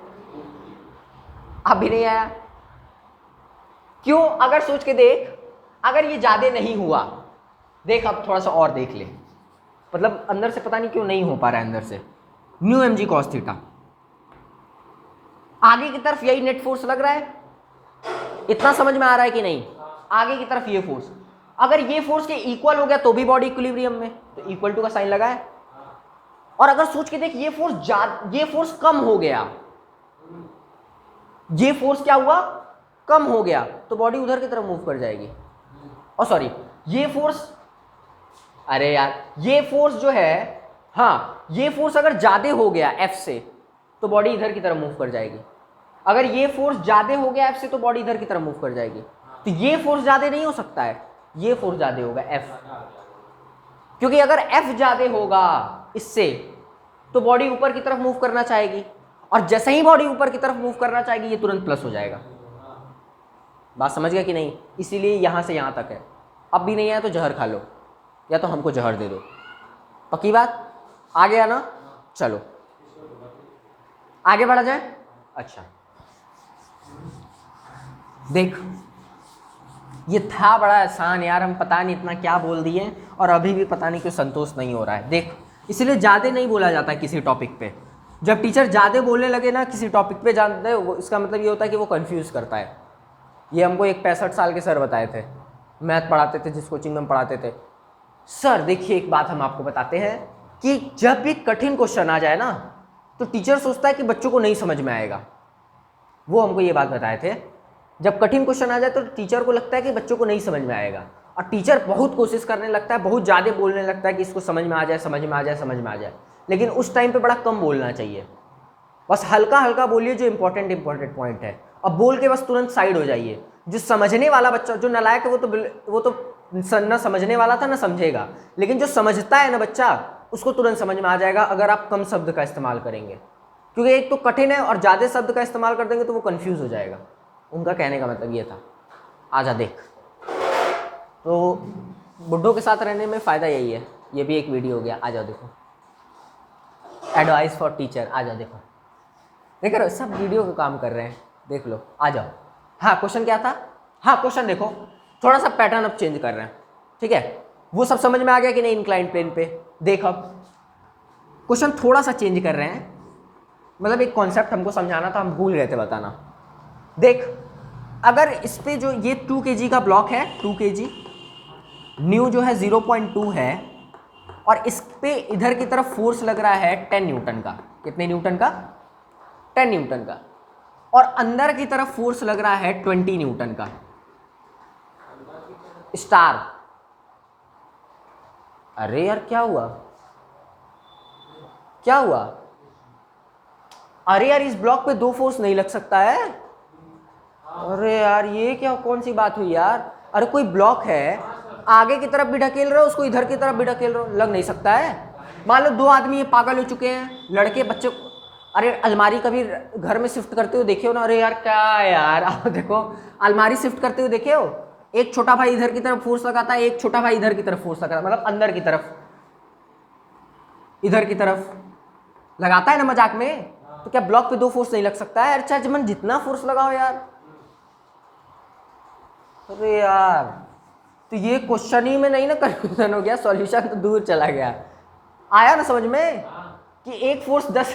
अब भी नहीं आया? क्यों? अगर सोच के देख, अगर ये ज्यादा नहीं हुआ, देख अब थोड़ा सा और देख ले, मतलब अंदर से पता नहीं क्यों नहीं हो पा रहा है अंदर से। न्यू mg cos थीटा आगे की तरफ यही नेट फोर्स लग रहा है, इतना समझ में आ रहा है कि नहीं? आगे की तरफ ये फोर्स, अगर ये फोर्स के इक्वल हो गया तो भी बॉडी इक्विलिब्रियम में, तो इक्वल टू का साइन लगा है। और अगर सोच के देख ये फोर्स कम हो गया, ये फोर्स क्या हुआ? कम हो गया, तो बॉडी उधर की तरफ मूव कर जाएगी। और सॉरी ये फोर्स, अरे यार ये फोर्स जो है, हाँ ये फोर्स अगर ज्यादा हो गया F से तो बॉडी इधर की तरफ मूव कर जाएगी। अगर ये फोर्स ज्यादा हो गया F से तो बॉडी इधर की तरफ मूव कर जाएगी। तो ये फोर्स ज्यादा नहीं हो सकता है, ये फोर्स ज्यादा होगा F, क्योंकि अगर F ज्यादा होगा इससे तो बॉडी ऊपर की तरफ मूव करना चाहेगी, और जैसे ही बॉडी ऊपर की तरफ मूव करना चाहेगी ये तुरंत प्लस हो जाएगा। बात समझ गया कि नहीं? इसीलिए यहां से यहां तक है। अब भी नहीं आया तो जहर खा लो, या तो हमको जहर दे दो। पक्की बात? आ गया ना? चलो आगे बढ़ा जाए। अच्छा देख, ये था बड़ा आसान यार, हम पता नहीं इतना क्या बोल दिए और अभी भी पता नहीं क्यों संतोष नहीं हो रहा है। देख, इसलिए ज़्यादा नहीं बोला जाता किसी टॉपिक पे। जब टीचर ज़्यादा बोलने लगे ना किसी टॉपिक पे, जानते हो इसका मतलब ये होता है कि वो कंफ्यूज करता है। ये हमको एक 65 साल के सर बताए थे, मैथ पढ़ाते थे, जिस कोचिंग में हम पढ़ाते थे। सर देखिए एक बात हम आपको बताते हैं कि जब भी कठिन क्वेश्चन आ जाए ना तो टीचर सोचता है कि बच्चों को नहीं समझ में आएगा। वो हमको ये बात बताए थे, जब कठिन क्वेश्चन आ जाए तो टीचर को लगता है कि बच्चों को नहीं समझ में आएगा, और टीचर बहुत कोशिश करने लगता है, बहुत ज़्यादा बोलने लगता है कि इसको समझ में आ जाए, समझ में आ जाए, समझ में आ जाए। लेकिन उस टाइम पे बड़ा कम बोलना चाहिए, बस हल्का हल्का बोलिए जो इंपॉर्टेंट पॉइंट है, और बोल के बस तुरंत साइड हो जाइए। जो समझने वाला बच्चा, जो नालायक है वो तो ना समझने वाला था ना समझेगा, लेकिन जो समझता है ना बच्चा उसको तुरंत समझ में आ जाएगा अगर आप कम शब्द का इस्तेमाल करेंगे। क्योंकि एक तो कठिन है और ज़्यादा शब्द का इस्तेमाल कर देंगे तो वो कंफ्यूज हो जाएगा। उनका कहने का मतलब ये था। आजा देख, तो बुड्ढों के साथ रहने में फ़ायदा यही है। ये भी एक वीडियो हो गया, आ जाओ देखो, एडवाइस फॉर टीचर, आ जाओ देखो, देख रहे हो सब वीडियो का काम कर रहे हैं, देख लो, आ जाओ। हाँ क्वेश्चन क्या था? हाँ क्वेश्चन देखो, थोड़ा सा पैटर्न अब चेंज कर रहे हैं, ठीक है, वो सब समझ में आ गया कि नहीं? इंक्लाइंड प्लेन पे देख, अब क्वेश्चन थोड़ा सा चेंज कर रहे हैं, मतलब एक कॉन्सेप्ट हमको समझाना था, हम भूल गए थे बताना। देख, अगर इस पे जो ये 2 kg का ब्लॉक है, 2 kg, न्यू जो है 0.2 है, और इस पे इधर की तरफ फोर्स लग रहा है 10 न्यूटन का। कितने न्यूटन का? 10 न्यूटन का। और अंदर की तरफ फोर्स लग रहा है 20 न्यूटन का। स्टार, अरे यार क्या हुआ? क्या हुआ? अरे यार इस ब्लॉक पे 2 फोर्स नहीं लग सकता है। अरे यार ये क्या, कौन सी बात हुई यार? अरे कोई ब्लॉक है, आगे की तरफ भी ढकेल रहे हो उसको, इधर की तरफ भी ढकेल रहे हो, लग नहीं सकता है। मान लो 2 आदमी ये पागल हो चुके हैं, लड़के बच्चे, अरे अलमारी कभी घर में शिफ्ट करते हुए देखे हो ना? अरे यार क्या है यार, आप देखो अलमारी शिफ्ट करते हुए देखे हो, एक छोटा भाई इधर की तरफ फोर्स लगाता है, एक छोटा भाई इधर की तरफ फोर्स लगाता है, मतलब अंदर की तरफ, इधर की तरफ लगाता है ना मजाक में। तो क्या ब्लॉक पे 2 फोर्स नहीं लग सकता है? अच्छा जमन जितना फोर्स लगाओ यार। अरे यार तो ये क्वेश्चन ही में नहीं ना कंफ्यूजन हो गया, सॉल्यूशन तो दूर चला गया। आया ना समझ में कि एक फोर्स 10,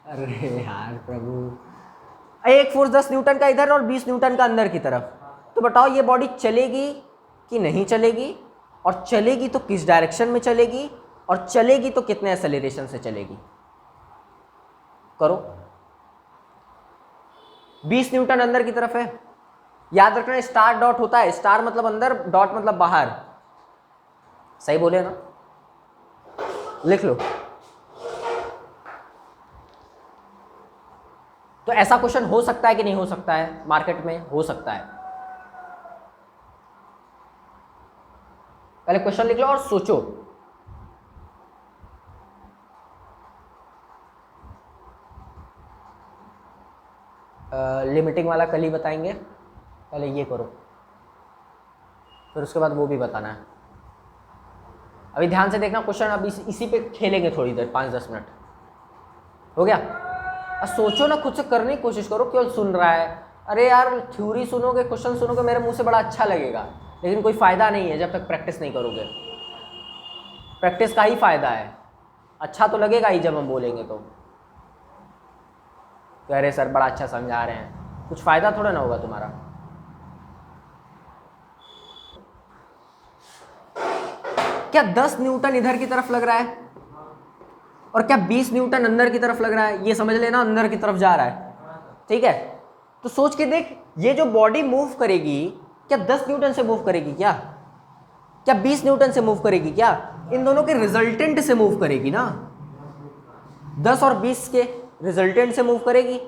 अरे यार प्रभु, एक फोर्स 10 न्यूटन का इधर और 20 न्यूटन का अंदर की तरफ। तो बताओ ये बॉडी चलेगी कि नहीं चलेगी, और चलेगी तो किस डायरेक्शन में चलेगी, और चलेगी तो कितने एक्सेलरेशन से चलेगी? करो। 20 न्यूटन अंदर की तरफ है, याद रखना स्टार डॉट होता है, स्टार मतलब अंदर, डॉट मतलब बाहर, सही बोले ना? लिख लो। तो ऐसा क्वेश्चन हो सकता है कि नहीं हो सकता है? मार्केट में हो सकता है। पहले क्वेश्चन लिख लो और सोचो। लिमिटिंग वाला कल ही बताएंगे, पहले ये करो, फिर उसके बाद वो भी बताना है। अभी ध्यान से देखना क्वेश्चन, अब इसी पे खेलेंगे थोड़ी देर, 5-10 मिनट हो गया। अब सोचो ना, खुद से करने की कोशिश करो, क्यों सुन रहा है? अरे यार थ्योरी सुनोगे, क्वेश्चन सुनोगे, मेरे मुंह से बड़ा अच्छा लगेगा, लेकिन कोई फ़ायदा नहीं है जब तक प्रैक्टिस नहीं करोगे। प्रैक्टिस का ही फ़ायदा है, अच्छा तो लगेगा ही जब हम बोलेंगे तो अरे सर बड़ा अच्छा समझा रहे हैं, कुछ फ़ायदा थोड़ा ना होगा तुम्हारा। क्या 10 न्यूटन इधर की तरफ लग रहा है, और क्या 20 न्यूटन अंदर की तरफ लग रहा है? ये समझ लेना अंदर की तरफ जा रहा है, ठीक है? तो सोच के देख, ये जो बॉडी मूव करेगी, क्या 10 न्यूटन से मूव करेगी क्या? क्या 20 न्यूटन से मूव करेगी क्या? इन दोनों के रिजल्टेंट से मूव करेगी ना, 10 और 20 के रिजल्टेंट से मूव करेगी।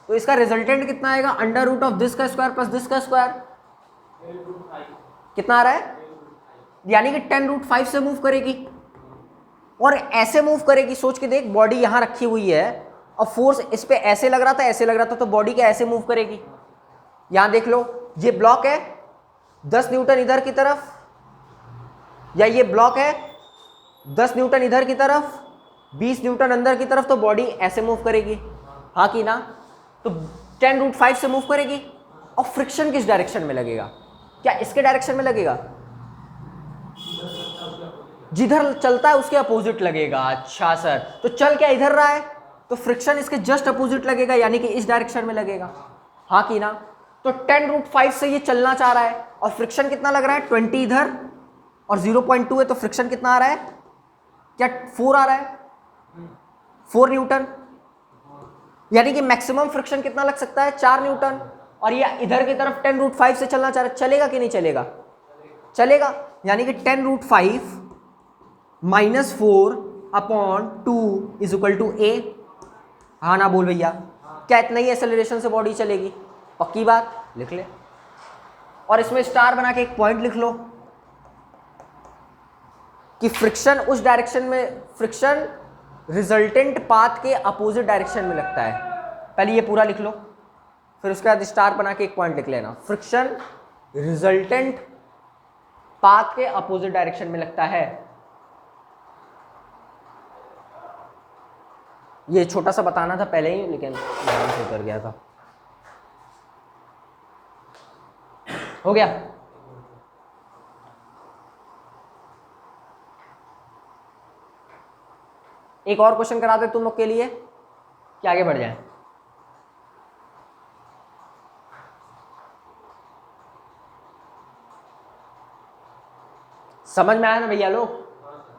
तो इसका रिजल्टेंट कितना आएगा? अंडर रूट ऑफ दिस का स्क्वायर प्लस दिस का स्क्वायर, कितना आ रहा है? यानी कि 10√5 से मूव करेगी, और ऐसे मूव करेगी। सोच के देख, बॉडी यहां रखी हुई है और फोर्स इस पे ऐसे लग रहा था, ऐसे लग रहा था, तो बॉडी क्या ऐसे मूव करेगी? यहां देख लो, ये ब्लॉक है 10 न्यूटन इधर की तरफ, या ये ब्लॉक है 10 न्यूटन इधर की तरफ, 20 न्यूटन अंदर की तरफ, तो बॉडी ऐसे मूव करेगी, हाँ कि ना? तो 10√5 से मूव करेगी। और फ्रिक्शन किस डायरेक्शन में लगेगा? क्या इसके डायरेक्शन में लगेगा? जिधर चलता है उसके अपोजिट लगेगा। अच्छा सर, तो चल क्या इधर रहा है, तो फ्रिक्शन इसके जस्ट अपोजिट लगेगा, यानी कि इस डायरेक्शन में लगेगा, हाँ कि ना? तो 10√5 से ये चलना चाह रहा है, और फ्रिक्शन कितना लग रहा है? 20 इधर और 0.2 है, तो फ्रिक्शन कितना आ रहा है? क्या 4 आ रहा है? 4 न्यूटन, यानी कि मैक्सिमम फ्रिक्शन कितना लग सकता है? 4 न्यूटन। और ये इधर की तरफ 10√5 से चलना चाह रहा है, चलेगा कि नहीं चलेगा? चलेगा, यानी कि 10√5 - 4/2 = a, हाँ ना बोल भैया? क्या इतना ही एक्सेलरेशन से बॉडी चलेगी? पक्की बात, लिख ले। और इसमें स्टार बना के एक पॉइंट लिख लो कि फ्रिक्शन उस डायरेक्शन में, फ्रिक्शन रिजल्टेंट पाथ के अपोजिट डायरेक्शन में लगता है। पहले ये पूरा लिख लो, फिर उसके बाद स्टार बना के एक पॉइंट लिख लेना। फ्रिक्शन रिजल्टेंट पाथ के अपोजिट डायरेक्शन में लगता है। ये छोटा सा बताना था पहले ही, लेकिन ध्यान से कर गया था। हो गया? एक और क्वेश्चन करा दे तुम लोग के लिए कि आगे बढ़ जाए। समझ में आया ना भैया लोग?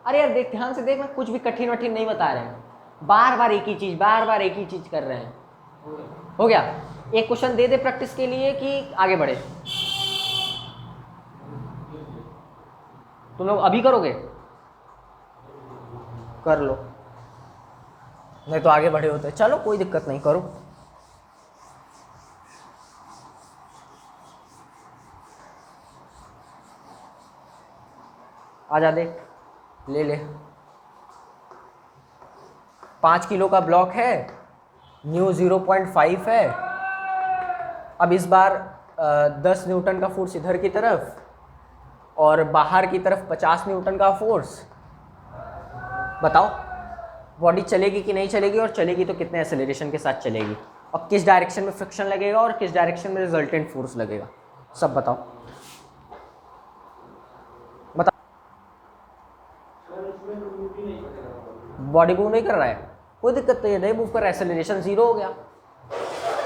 अरे यार देख, ध्यान से देख, मैं कुछ भी कठिन वठिन नहीं बता रहे हैं, बार बार एक ही चीज, बार बार एक ही चीज कर रहे हैं। हो गया? एक क्वेश्चन दे दे प्रैक्टिस के लिए कि आगे बढ़े? तुम लोग अभी करोगे? कर लो, नहीं तो आगे बढ़े होते। चलो कोई दिक्कत नहीं, करो। आजा देख, ले ले। 5 किलो का ब्लॉक है, न्यू 0.5 है। अब इस बार 10 न्यूटन का फोर्स इधर की तरफ और बाहर की तरफ 50 न्यूटन का फोर्स। बताओ बॉडी चलेगी कि नहीं चलेगी, और चलेगी तो कितने एक्सेलरेशन के साथ चलेगी, और किस डायरेक्शन में फ्रिक्शन लगेगा और किस डायरेक्शन में रिजल्टेंट फोर्स लगेगा, सब बताओ। बताओ। बॉडी मूव नहीं कर रहा है, कोई दिक्कत नहीं है, नहीं मूव कर रहा है, एक्सेलरेशन 0 हो गया।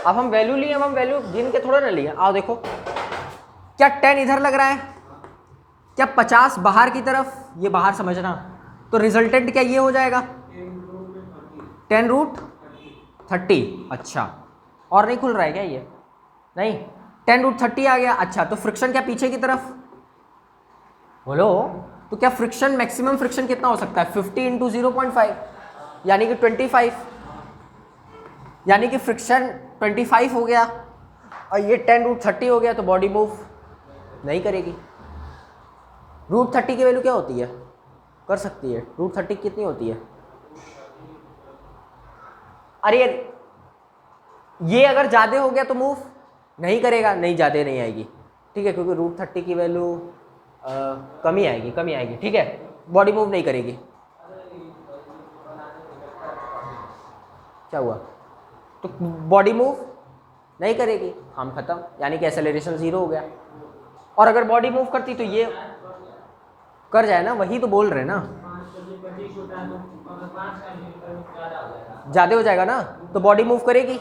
अब हम वैल्यू लिए, अब हम वैल्यू गिन के थोड़ा ना लिए। आओ देखो, क्या 10 इधर लग रहा है, क्या 50 बाहर की तरफ, ये बाहर समझना, तो रिजल्टेंट क्या ये हो जाएगा 10√30। अच्छा, और नहीं खुल रहा है क्या ये? नहीं, 10√30 आ गया। अच्छा, तो फ्रिक्शन क्या पीछे की तरफ? बोलो, तो क्या फ्रिक्शन, मैक्सिमम फ्रिक्शन कितना हो सकता है? 50 × 0.5 यानी कि 25, यानी कि फ्रिक्शन 25 हो गया, और ये 10√30 हो गया, तो बॉडी मूव नहीं करेगी। √30 की वैल्यू क्या होती है? कर सकती है, √30 कितनी होती है? अरे ये अगर ज़्यादा हो गया तो मूव नहीं करेगा, नहीं ज़्यादा नहीं आएगी, ठीक है, क्योंकि √30 की वैल्यू कमी आएगी, ठीक है, बॉडी मूव नहीं करेगी। क्या हुआ? तो बॉडी मूव नहीं करेगी, हम खत्म, यानी कि एक्सेलरेशन 0 हो गया। और अगर बॉडी मूव करती तो ये कर जाए ना, वही तो बोल रहे हैं ना, ज़्यादा हो जाएगा ना, तो बॉडी मूव करेगी,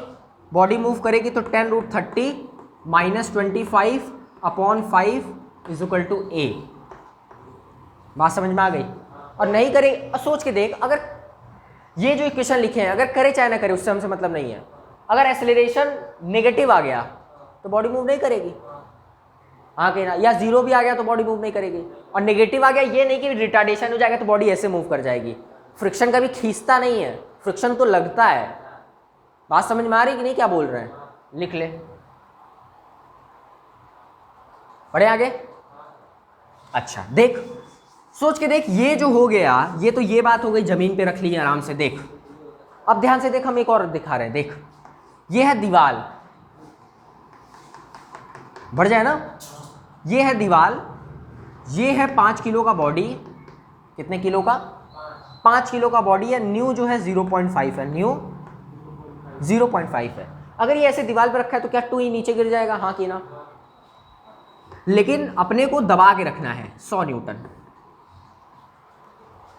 तो 10√30 - 25/5 = A। बात समझ में आ गई? और नहीं करे, सोच के देख, अगर ये जो इक्वेशन लिखे हैं, अगर करे चाहे ना करे उससे हमसे मतलब नहीं है। अगर एक्सेलरेशन नेगेटिव आ गया तो बॉडी मूव नहीं करेगी, हाँ कि ना, या 0 भी आ गया तो बॉडी मूव नहीं करेगी। और नेगेटिव आ गया, ये नहीं कि रिटार्डेशन हो जाएगा तो बॉडी ऐसे मूव कर जाएगी। फ्रिक्शन कभी खींचता नहीं है, फ्रिक्शन तो लगता है। बात समझ में आ रही कि नहीं, क्या बोल रहे हैं? लिख ले, बढ़े आगे। अच्छा देख, सोच के देख, ये जो हो गया, ये तो ये बात हो गई, जमीन पे रख ली आराम से। देख, अब ध्यान से देख, हम एक और दिखा रहे हैं। देख, ये है दीवाल, बढ़ जाए ना, ये है दीवाल, ये है 5 किलो का बॉडी। कितने किलो का? 5 किलो का बॉडी है। न्यू जो है 0.5 है, न्यू 0.5 है। अगर ये ऐसे दीवार पर रखा है तो क्या 2 ही नीचे गिर जाएगा? हाँ कि ना? लेकिन अपने को दबा के रखना है 100 न्यूटन।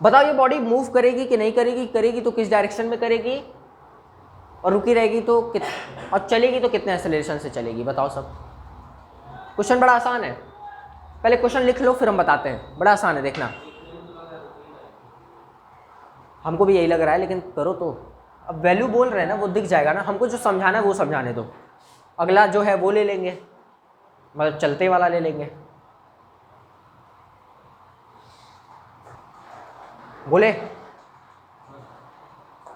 बताओ ये बॉडी मूव करेगी कि नहीं करेगी? करेगी तो किस डायरेक्शन में करेगी? और रुकी रहेगी तो और चलेगी तो कितने एक्सेलरेशन से चलेगी? बताओ सब। क्वेश्चन बड़ा आसान है, पहले क्वेश्चन लिख लो फिर हम बताते हैं। बड़ा आसान है, देखना। हमको भी यही लग रहा है, लेकिन करो तो। अब वैल्यू बोल रहे हैं ना, वो दिख जाएगा ना। हमको जो समझाना है वो समझाने दो, अगला जो है वो ले लेंगे, मतलब चलते वाला ले लेंगे। बोले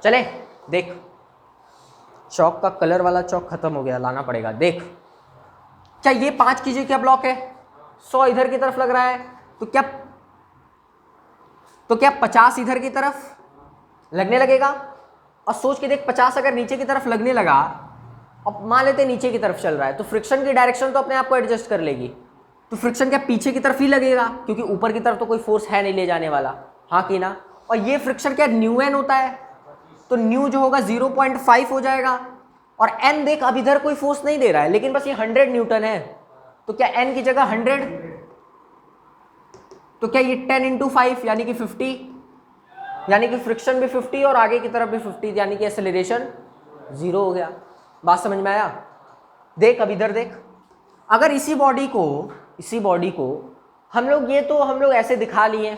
चले। देख, चौक का कलर वाला चौक खत्म हो गया, लाना पड़ेगा। देख, क्या ये 5 कीजिए क्या ब्लॉक है? 100 इधर की तरफ लग रहा है, तो क्या 50 इधर की तरफ, लगने लगेगा। और सोच के देख 50 अगर नीचे की तरफ लगने लगा, अब मान लेते नीचे की तरफ चल रहा है, तो फ्रिक्शन की डायरेक्शन तो अपने आप को एडजस्ट कर लेगी। तो फ्रिक्शन क्या पीछे की तरफ ही लगेगा, क्योंकि ऊपर की तरफ तो कोई फोर्स है नहीं ले जाने वाला, हाँ कि ना। और ये फ्रिक्शन क्या न्यू एन होता है, तो न्यू जो होगा 0.5 हो जाएगा। और एन देख अब इधर कोई फोर्स नहीं दे रहा है, लेकिन बस ये 100 न्यूटन है, तो क्या एन की जगह 100, तो क्या ये 10 इंटू 5 यानी कि 50, यानी कि फ्रिक्शन भी 50 और आगे की तरफ भी 50, यानी कि एक्सेलरेशन 0 हो गया। बात समझ में आया? देख अब इधर देख, अगर इसी बॉडी को हम लोग ऐसे दिखा लिए,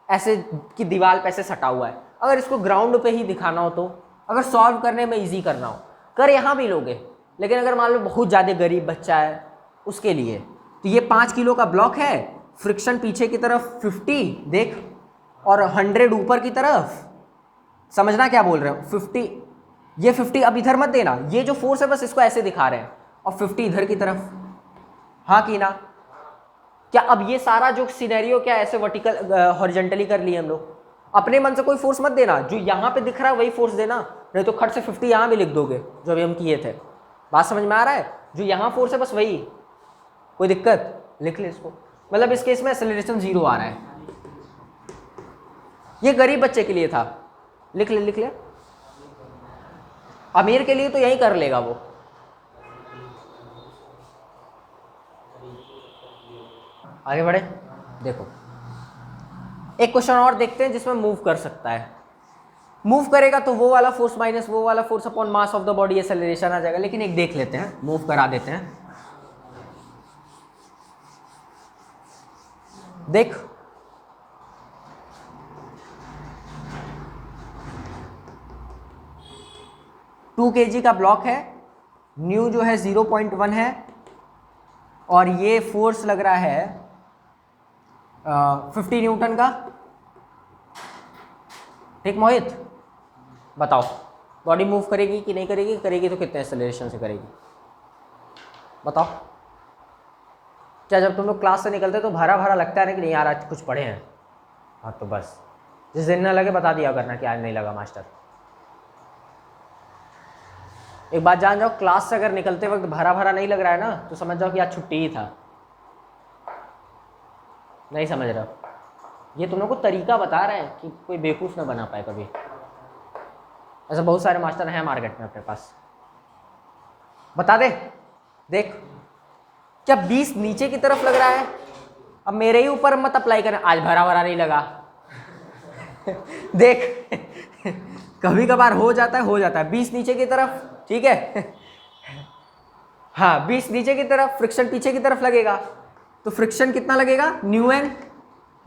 ऐसे कि दीवार पे ऐसे सटा हुआ है, अगर इसको ग्राउंड पे ही दिखाना हो, तो अगर सॉल्व करने में इजी करना हो, कर यहाँ भी लोगे, लेकिन अगर मान लो बहुत ज़्यादा गरीब बच्चा है उसके लिए, तो ये 5 किलो का ब्लॉक है, फ्रिक्शन पीछे की तरफ 50 देख, और 100 ऊपर की तरफ, समझना क्या बोल रहे हो, 50, ये 50 अब इधर मत देना, ये जो फोर्स है बस इसको ऐसे दिखा रहे हैं, और 50 इधर की तरफ, हाँ कि ना। क्या अब ये सारा जो सिनेरियो क्या ऐसे वर्टिकल हॉरिजॉन्टली कर लिए हम लोग, अपने मन से कोई फोर्स मत देना, जो यहाँ पे दिख रहा है वही फोर्स देना, नहीं तो खट से 50 यहाँ भी लिख दोगे जो अभी हम किए थे। बात समझ में आ रहा है? जो यहाँ फोर्स है बस वही, कोई दिक्कत, लिख ले इसको। मतलब इस केस में एक्सेलरेशन 0 आ रहा है, ये गरीब बच्चे के लिए था, लिख ले। अमीर के लिए तो यही कर लेगा वो। आगे बढ़े, देखो एक क्वेश्चन और देखते हैं जिसमें मूव कर सकता है। मूव करेगा तो वो वाला फोर्स माइनस वो वाला force upon mass of the body acceleration आ जाएगा, लेकिन एक देख लेते हैं, मूव करा देते हैं। देख टू kg का ब्लॉक है, न्यू जो है 0.1 है, और ये फोर्स लग रहा है 50 न्यूटन का। ठीक मोहित, बताओ बॉडी मूव करेगी कि नहीं करेगी? करेगी तो कितने एक्सेलरेशन से करेगी बताओ। क्या जब तुम लोग क्लास से निकलते तो भरा भरा लगता है ना कि नहीं यार आज कुछ पढ़े हैं? हाँ तो बस जिस दिन ना लगे बता दिया करना कि आज नहीं लगा मास्टर। एक बात जान जाओ, क्लास से अगर निकलते वक्त भरा भरा नहीं लग रहा है ना, तो समझ जाओ कि आज छुट्टी ही था। नहीं समझ रहे हो? ये तुम लोग को तरीका बता रहे हैं कि कोई बेवकूफ़ ना बना पाए कभी। ऐसे बहुत सारे मास्टर हैं मार्केट में अपने पास, बता दे। देख क्या 20 नीचे की तरफ लग रहा है, अब मेरे ही ऊपर मत अप्लाई करें, आज भरा भरा नहीं लगा। देख कभी कभार हो जाता है 20 नीचे की तरफ, ठीक है। हाँ 20 नीचे की तरफ, फ्रिक्शन पीछे की तरफ लगेगा, तो फ्रिक्शन कितना लगेगा, न्यू एन,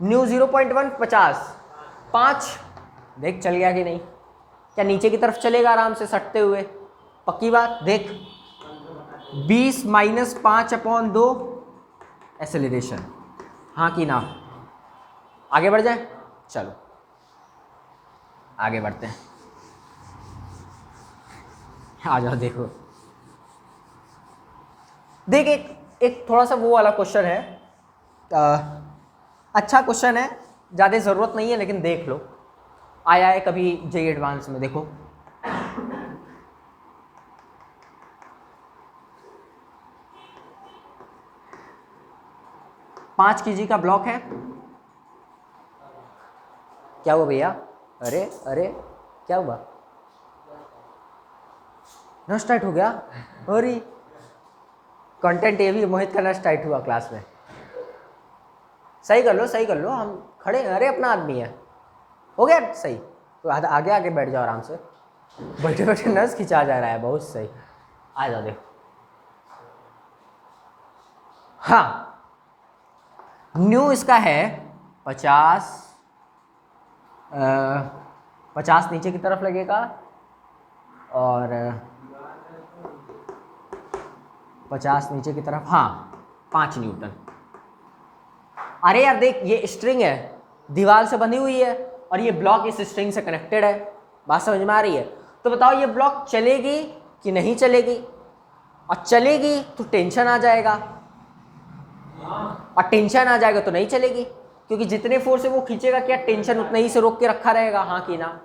न्यू 0.1 50 5, देख चल गया कि नहीं? क्या नीचे की तरफ चलेगा आराम से सटते हुए? पक्की बात। देख 20 माइनस 5/2 एक्सेलरेशन, हाँ कि ना? आगे बढ़ जाए, चलो आगे बढ़ते हैं। आ जाओ, देखो देख एक थोड़ा सा वो वाला क्वेश्चन है, अच्छा क्वेश्चन है, ज़्यादा ज़रूरत नहीं है लेकिन देख लो, आया है कभी जेईई एडवांस में। देखो 5 kg का ब्लॉक है, क्या हुआ भैया? अरे क्या हुआ? नस टाइट हो गया? अरे कंटेंट ये भी मोहित का नस टाइट हुआ क्लास में। सही कर लो, हम खड़े हैं, अरे अपना आदमी है, हो गया सही। तो आगे बैठ जाओ आराम से, बैठे बैठे नस खिंचा जा रहा है, बहुत सही। आ जाओ देखो, हाँ न्यू इसका है 50 नीचे की तरफ लगेगा और 50 नीचे की तरफ, हाँ 5 न्यूटन। अरे यार देख ये स्ट्रिंग है, दीवार से बंधी हुई है और ये ब्लॉक इस स्ट्रिंग से कनेक्टेड है, बात समझ में आ रही है? तो बताओ ये ब्लॉक चलेगी कि नहीं चलेगी? और चलेगी तो टेंशन आ जाएगा, और टेंशन आ जाएगा तो नहीं चलेगी, क्योंकि जितने फोर्स से वो खींचेगा क्या टेंशन उतना ही से रोक के रखा रहेगा, हाँ कि ना?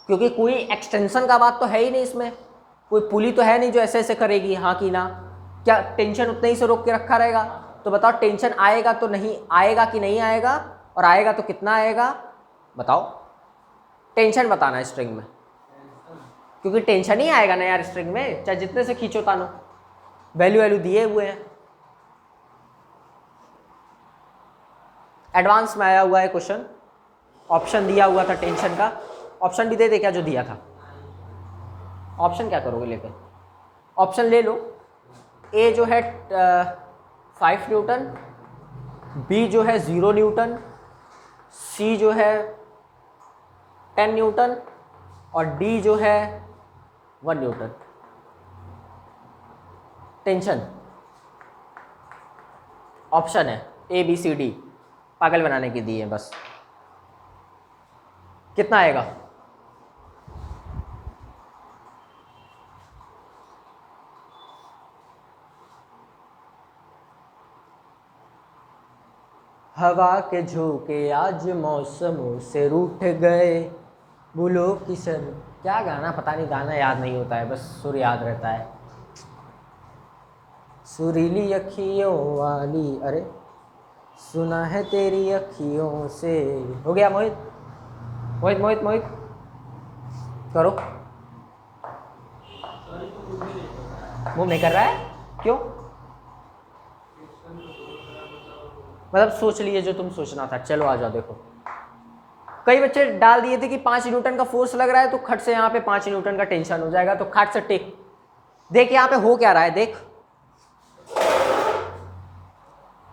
क्योंकि कोई एक्सटेंशन का बात तो है ही नहीं इसमें, कोई पुली तो है नहीं जो ऐसे ऐसे करेगी हाँ कि ना। क्या टेंशन उतने ही से रोक के रखा रहेगा? तो बताओ टेंशन आएगा तो नहीं आएगा कि नहीं आएगा, और आएगा तो कितना आएगा बताओ। टेंशन बताना है स्ट्रिंग में, क्योंकि टेंशन ही आएगा ना यार स्ट्रिंग में, चाहे जितने से खींचो तानो, वैल्यू दिए हुए हैं। एडवांस में आया हुआ है क्वेश्चन, ऑप्शन दिया हुआ था टेंशन का, ऑप्शन भी दे दे क्या जो दिया था। ऑप्शन क्या करोगे लेकर, ऑप्शन ले लो। ए जो है 5 न्यूटन, बी जो है 0 न्यूटन, सी जो है 10 न्यूटन और डी जो है 1 न्यूटन। टेंशन ऑप्शन है ए बी सी डी, पागल बनाने की दी है बस। कितना आएगा? हवा के झोंके आज मौसमों से रूठ गए, भूलो की सर। क्या गाना, पता नहीं, गाना याद नहीं होता है, बस सुर याद रहता है। सुरीली अखियों वाली, अरे सुना है तेरी अखियों से। हो गया मोहित, मोहित मोहित मोहित करो। मूव नहीं कर रहा है, क्यों? मतलब सोच लिए जो तुम सोचना था। चलो आ जाओ, देखो कई बच्चे डाल दिए थे कि 5 न्यूटन का फोर्स लग रहा है तो खट से यहाँ पे 5 न्यूटन का टेंशन हो जाएगा, तो खट से टेक। देख यहाँ पे हो क्या रहा है, देख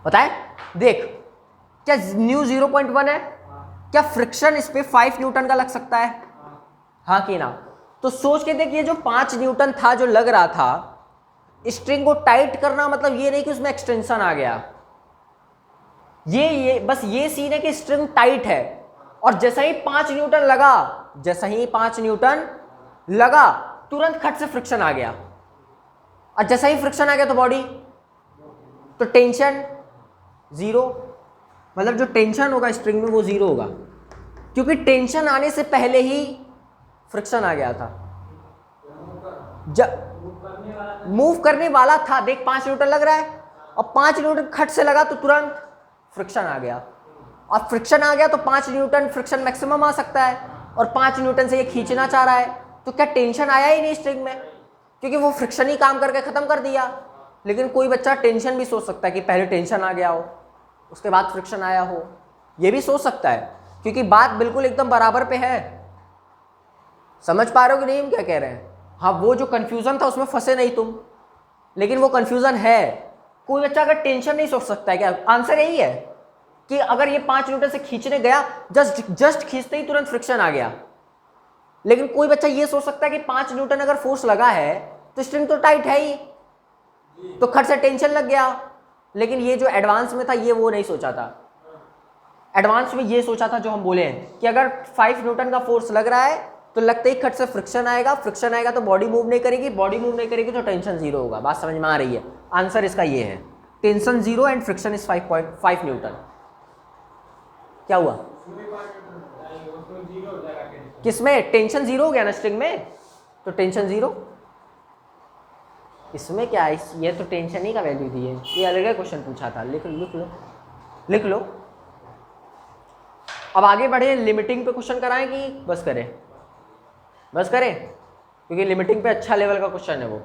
बताए, देख क्या न्यू 0.1 है, क्या फ्रिक्शन इस पे 5 न्यूटन का लग सकता है, हाँ कि ना? तो सोच के देख, ये जो 5 न्यूटन था जो लग रहा था, स्ट्रिंग को टाइट करना मतलब ये नहीं कि उसमें एक्सटेंशन आ गया, ये बस ये सीन है कि स्ट्रिंग टाइट है, और जैसा ही 5 न्यूटन लगा, जैसा ही 5 न्यूटन लगा तुरंत खट से फ्रिक्शन आ गया, और जैसा ही फ्रिक्शन आ गया तो बॉडी, तो टेंशन 0, मतलब जो टेंशन होगा स्ट्रिंग में वो 0 होगा, क्योंकि टेंशन आने से पहले ही फ्रिक्शन आ गया था। जब मूव करने वाला था, देख 5 न्यूटन लग रहा है और 5 न्यूटन खट से लगा तो तुरंत फ्रिक्शन आ गया, और फ्रिक्शन आ गया तो 5 न्यूटन फ्रिक्शन मैक्सिमम आ सकता है, और 5 न्यूटन से ये खींचना चाह रहा है, तो क्या टेंशन आया ही नहीं स्ट्रिंग में, क्योंकि वो फ्रिक्शन ही काम करके खत्म कर दिया। लेकिन कोई बच्चा टेंशन भी सोच सकता है कि पहले टेंशन आ गया हो उसके बाद फ्रिक्शन आया हो, ये भी सोच सकता है, क्योंकि बात बिल्कुल एकदम बराबर पे है। समझ पा रहे हो कि नहीं हम क्या कह रहे हैं? हाँ, वो जो कंफ्यूजन था उसमें फंसे नहीं तुम, लेकिन वो कंफ्यूजन है। कोई बच्चा अगर टेंशन नहीं सोच सकता है क्या? आंसर यही है कि अगर ये 5 न्यूटन से खींचने गया, जस्ट खींचते ही तुरंत फ्रिक्शन आ गया। लेकिन कोई बच्चा ये सोच सकता है कि 5 न्यूटन अगर फोर्स लगा है तो स्ट्रिंग तो टाइट है ही, तो खट से टेंशन लग गया। लेकिन ये जो एडवांस में था ये वो नहीं सोचा था। एडवांस में ये सोचा था जो हम बोले हैं कि अगर 5 न्यूटन का फोर्स लग रहा है तो लगते ही खट से फ्रिक्शन आएगा, फ्रिक्शन आएगा तो बॉडी मूव नहीं करेगी, बॉडी मूव नहीं करेगी तो टेंशन 0 होगा। बात समझ में आ रही है? आंसर इसका ये है, tension 0 and friction is 5.5 Newton. क्या हुआ? किसमें टेंशन 0 हो गया ना स्ट्रिंग में, तो टेंशन 0। इसमें क्या है, ये तो टेंशन ही का वैल्यू दी है, ये अलग क्वेश्चन पूछा था। लिख लो लिख लो। अब आगे बढ़े, लिमिटिंग पे क्वेश्चन कराएं कि बस करें? बस करें, क्योंकि लिमिटिंग पे अच्छा लेवल का क्वेश्चन है वो,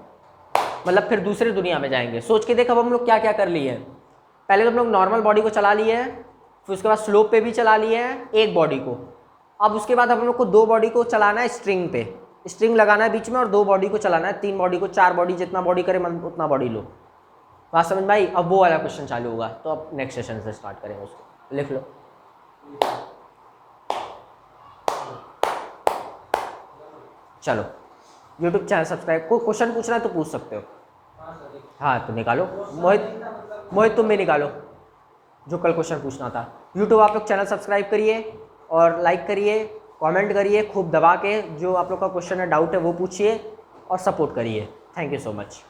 मतलब फिर दूसरी दुनिया में जाएंगे। सोच के देख अब हम लोग क्या क्या कर लिए हैं। पहले तो हम लोग नॉर्मल बॉडी को चला लिए हैं, फिर उसके बाद स्लोप पे भी चला लिए हैं एक बॉडी को। अब उसके बाद हम लोग को 2 बॉडी को चलाना है स्ट्रिंग पे, स्ट्रिंग लगाना है बीच में, और 2 बॉडी को चलाना है, 3 बॉडी को, 4 बॉडी, जितना बॉडी करे मन उतना बॉडी लो। बात समझ में आई? अब वो वाला क्वेश्चन चालू होगा, तो अब नेक्स्ट सेशन से स्टार्ट करेंगे उसको। लिख लो। चलो, YouTube चैनल सब्सक्राइब। कोई क्वेश्चन पूछना है तो पूछ सकते हो। हाँ तो निकालो, मोहित तुम भी निकालो जो कल क्वेश्चन पूछना था। YouTube आप लोग चैनल सब्सक्राइब करिए और लाइक करिए, कमेंट करिए खूब दबा के, जो आप लोग का क्वेश्चन है, डाउट है वो पूछिए और सपोर्ट करिए। Thank you so much.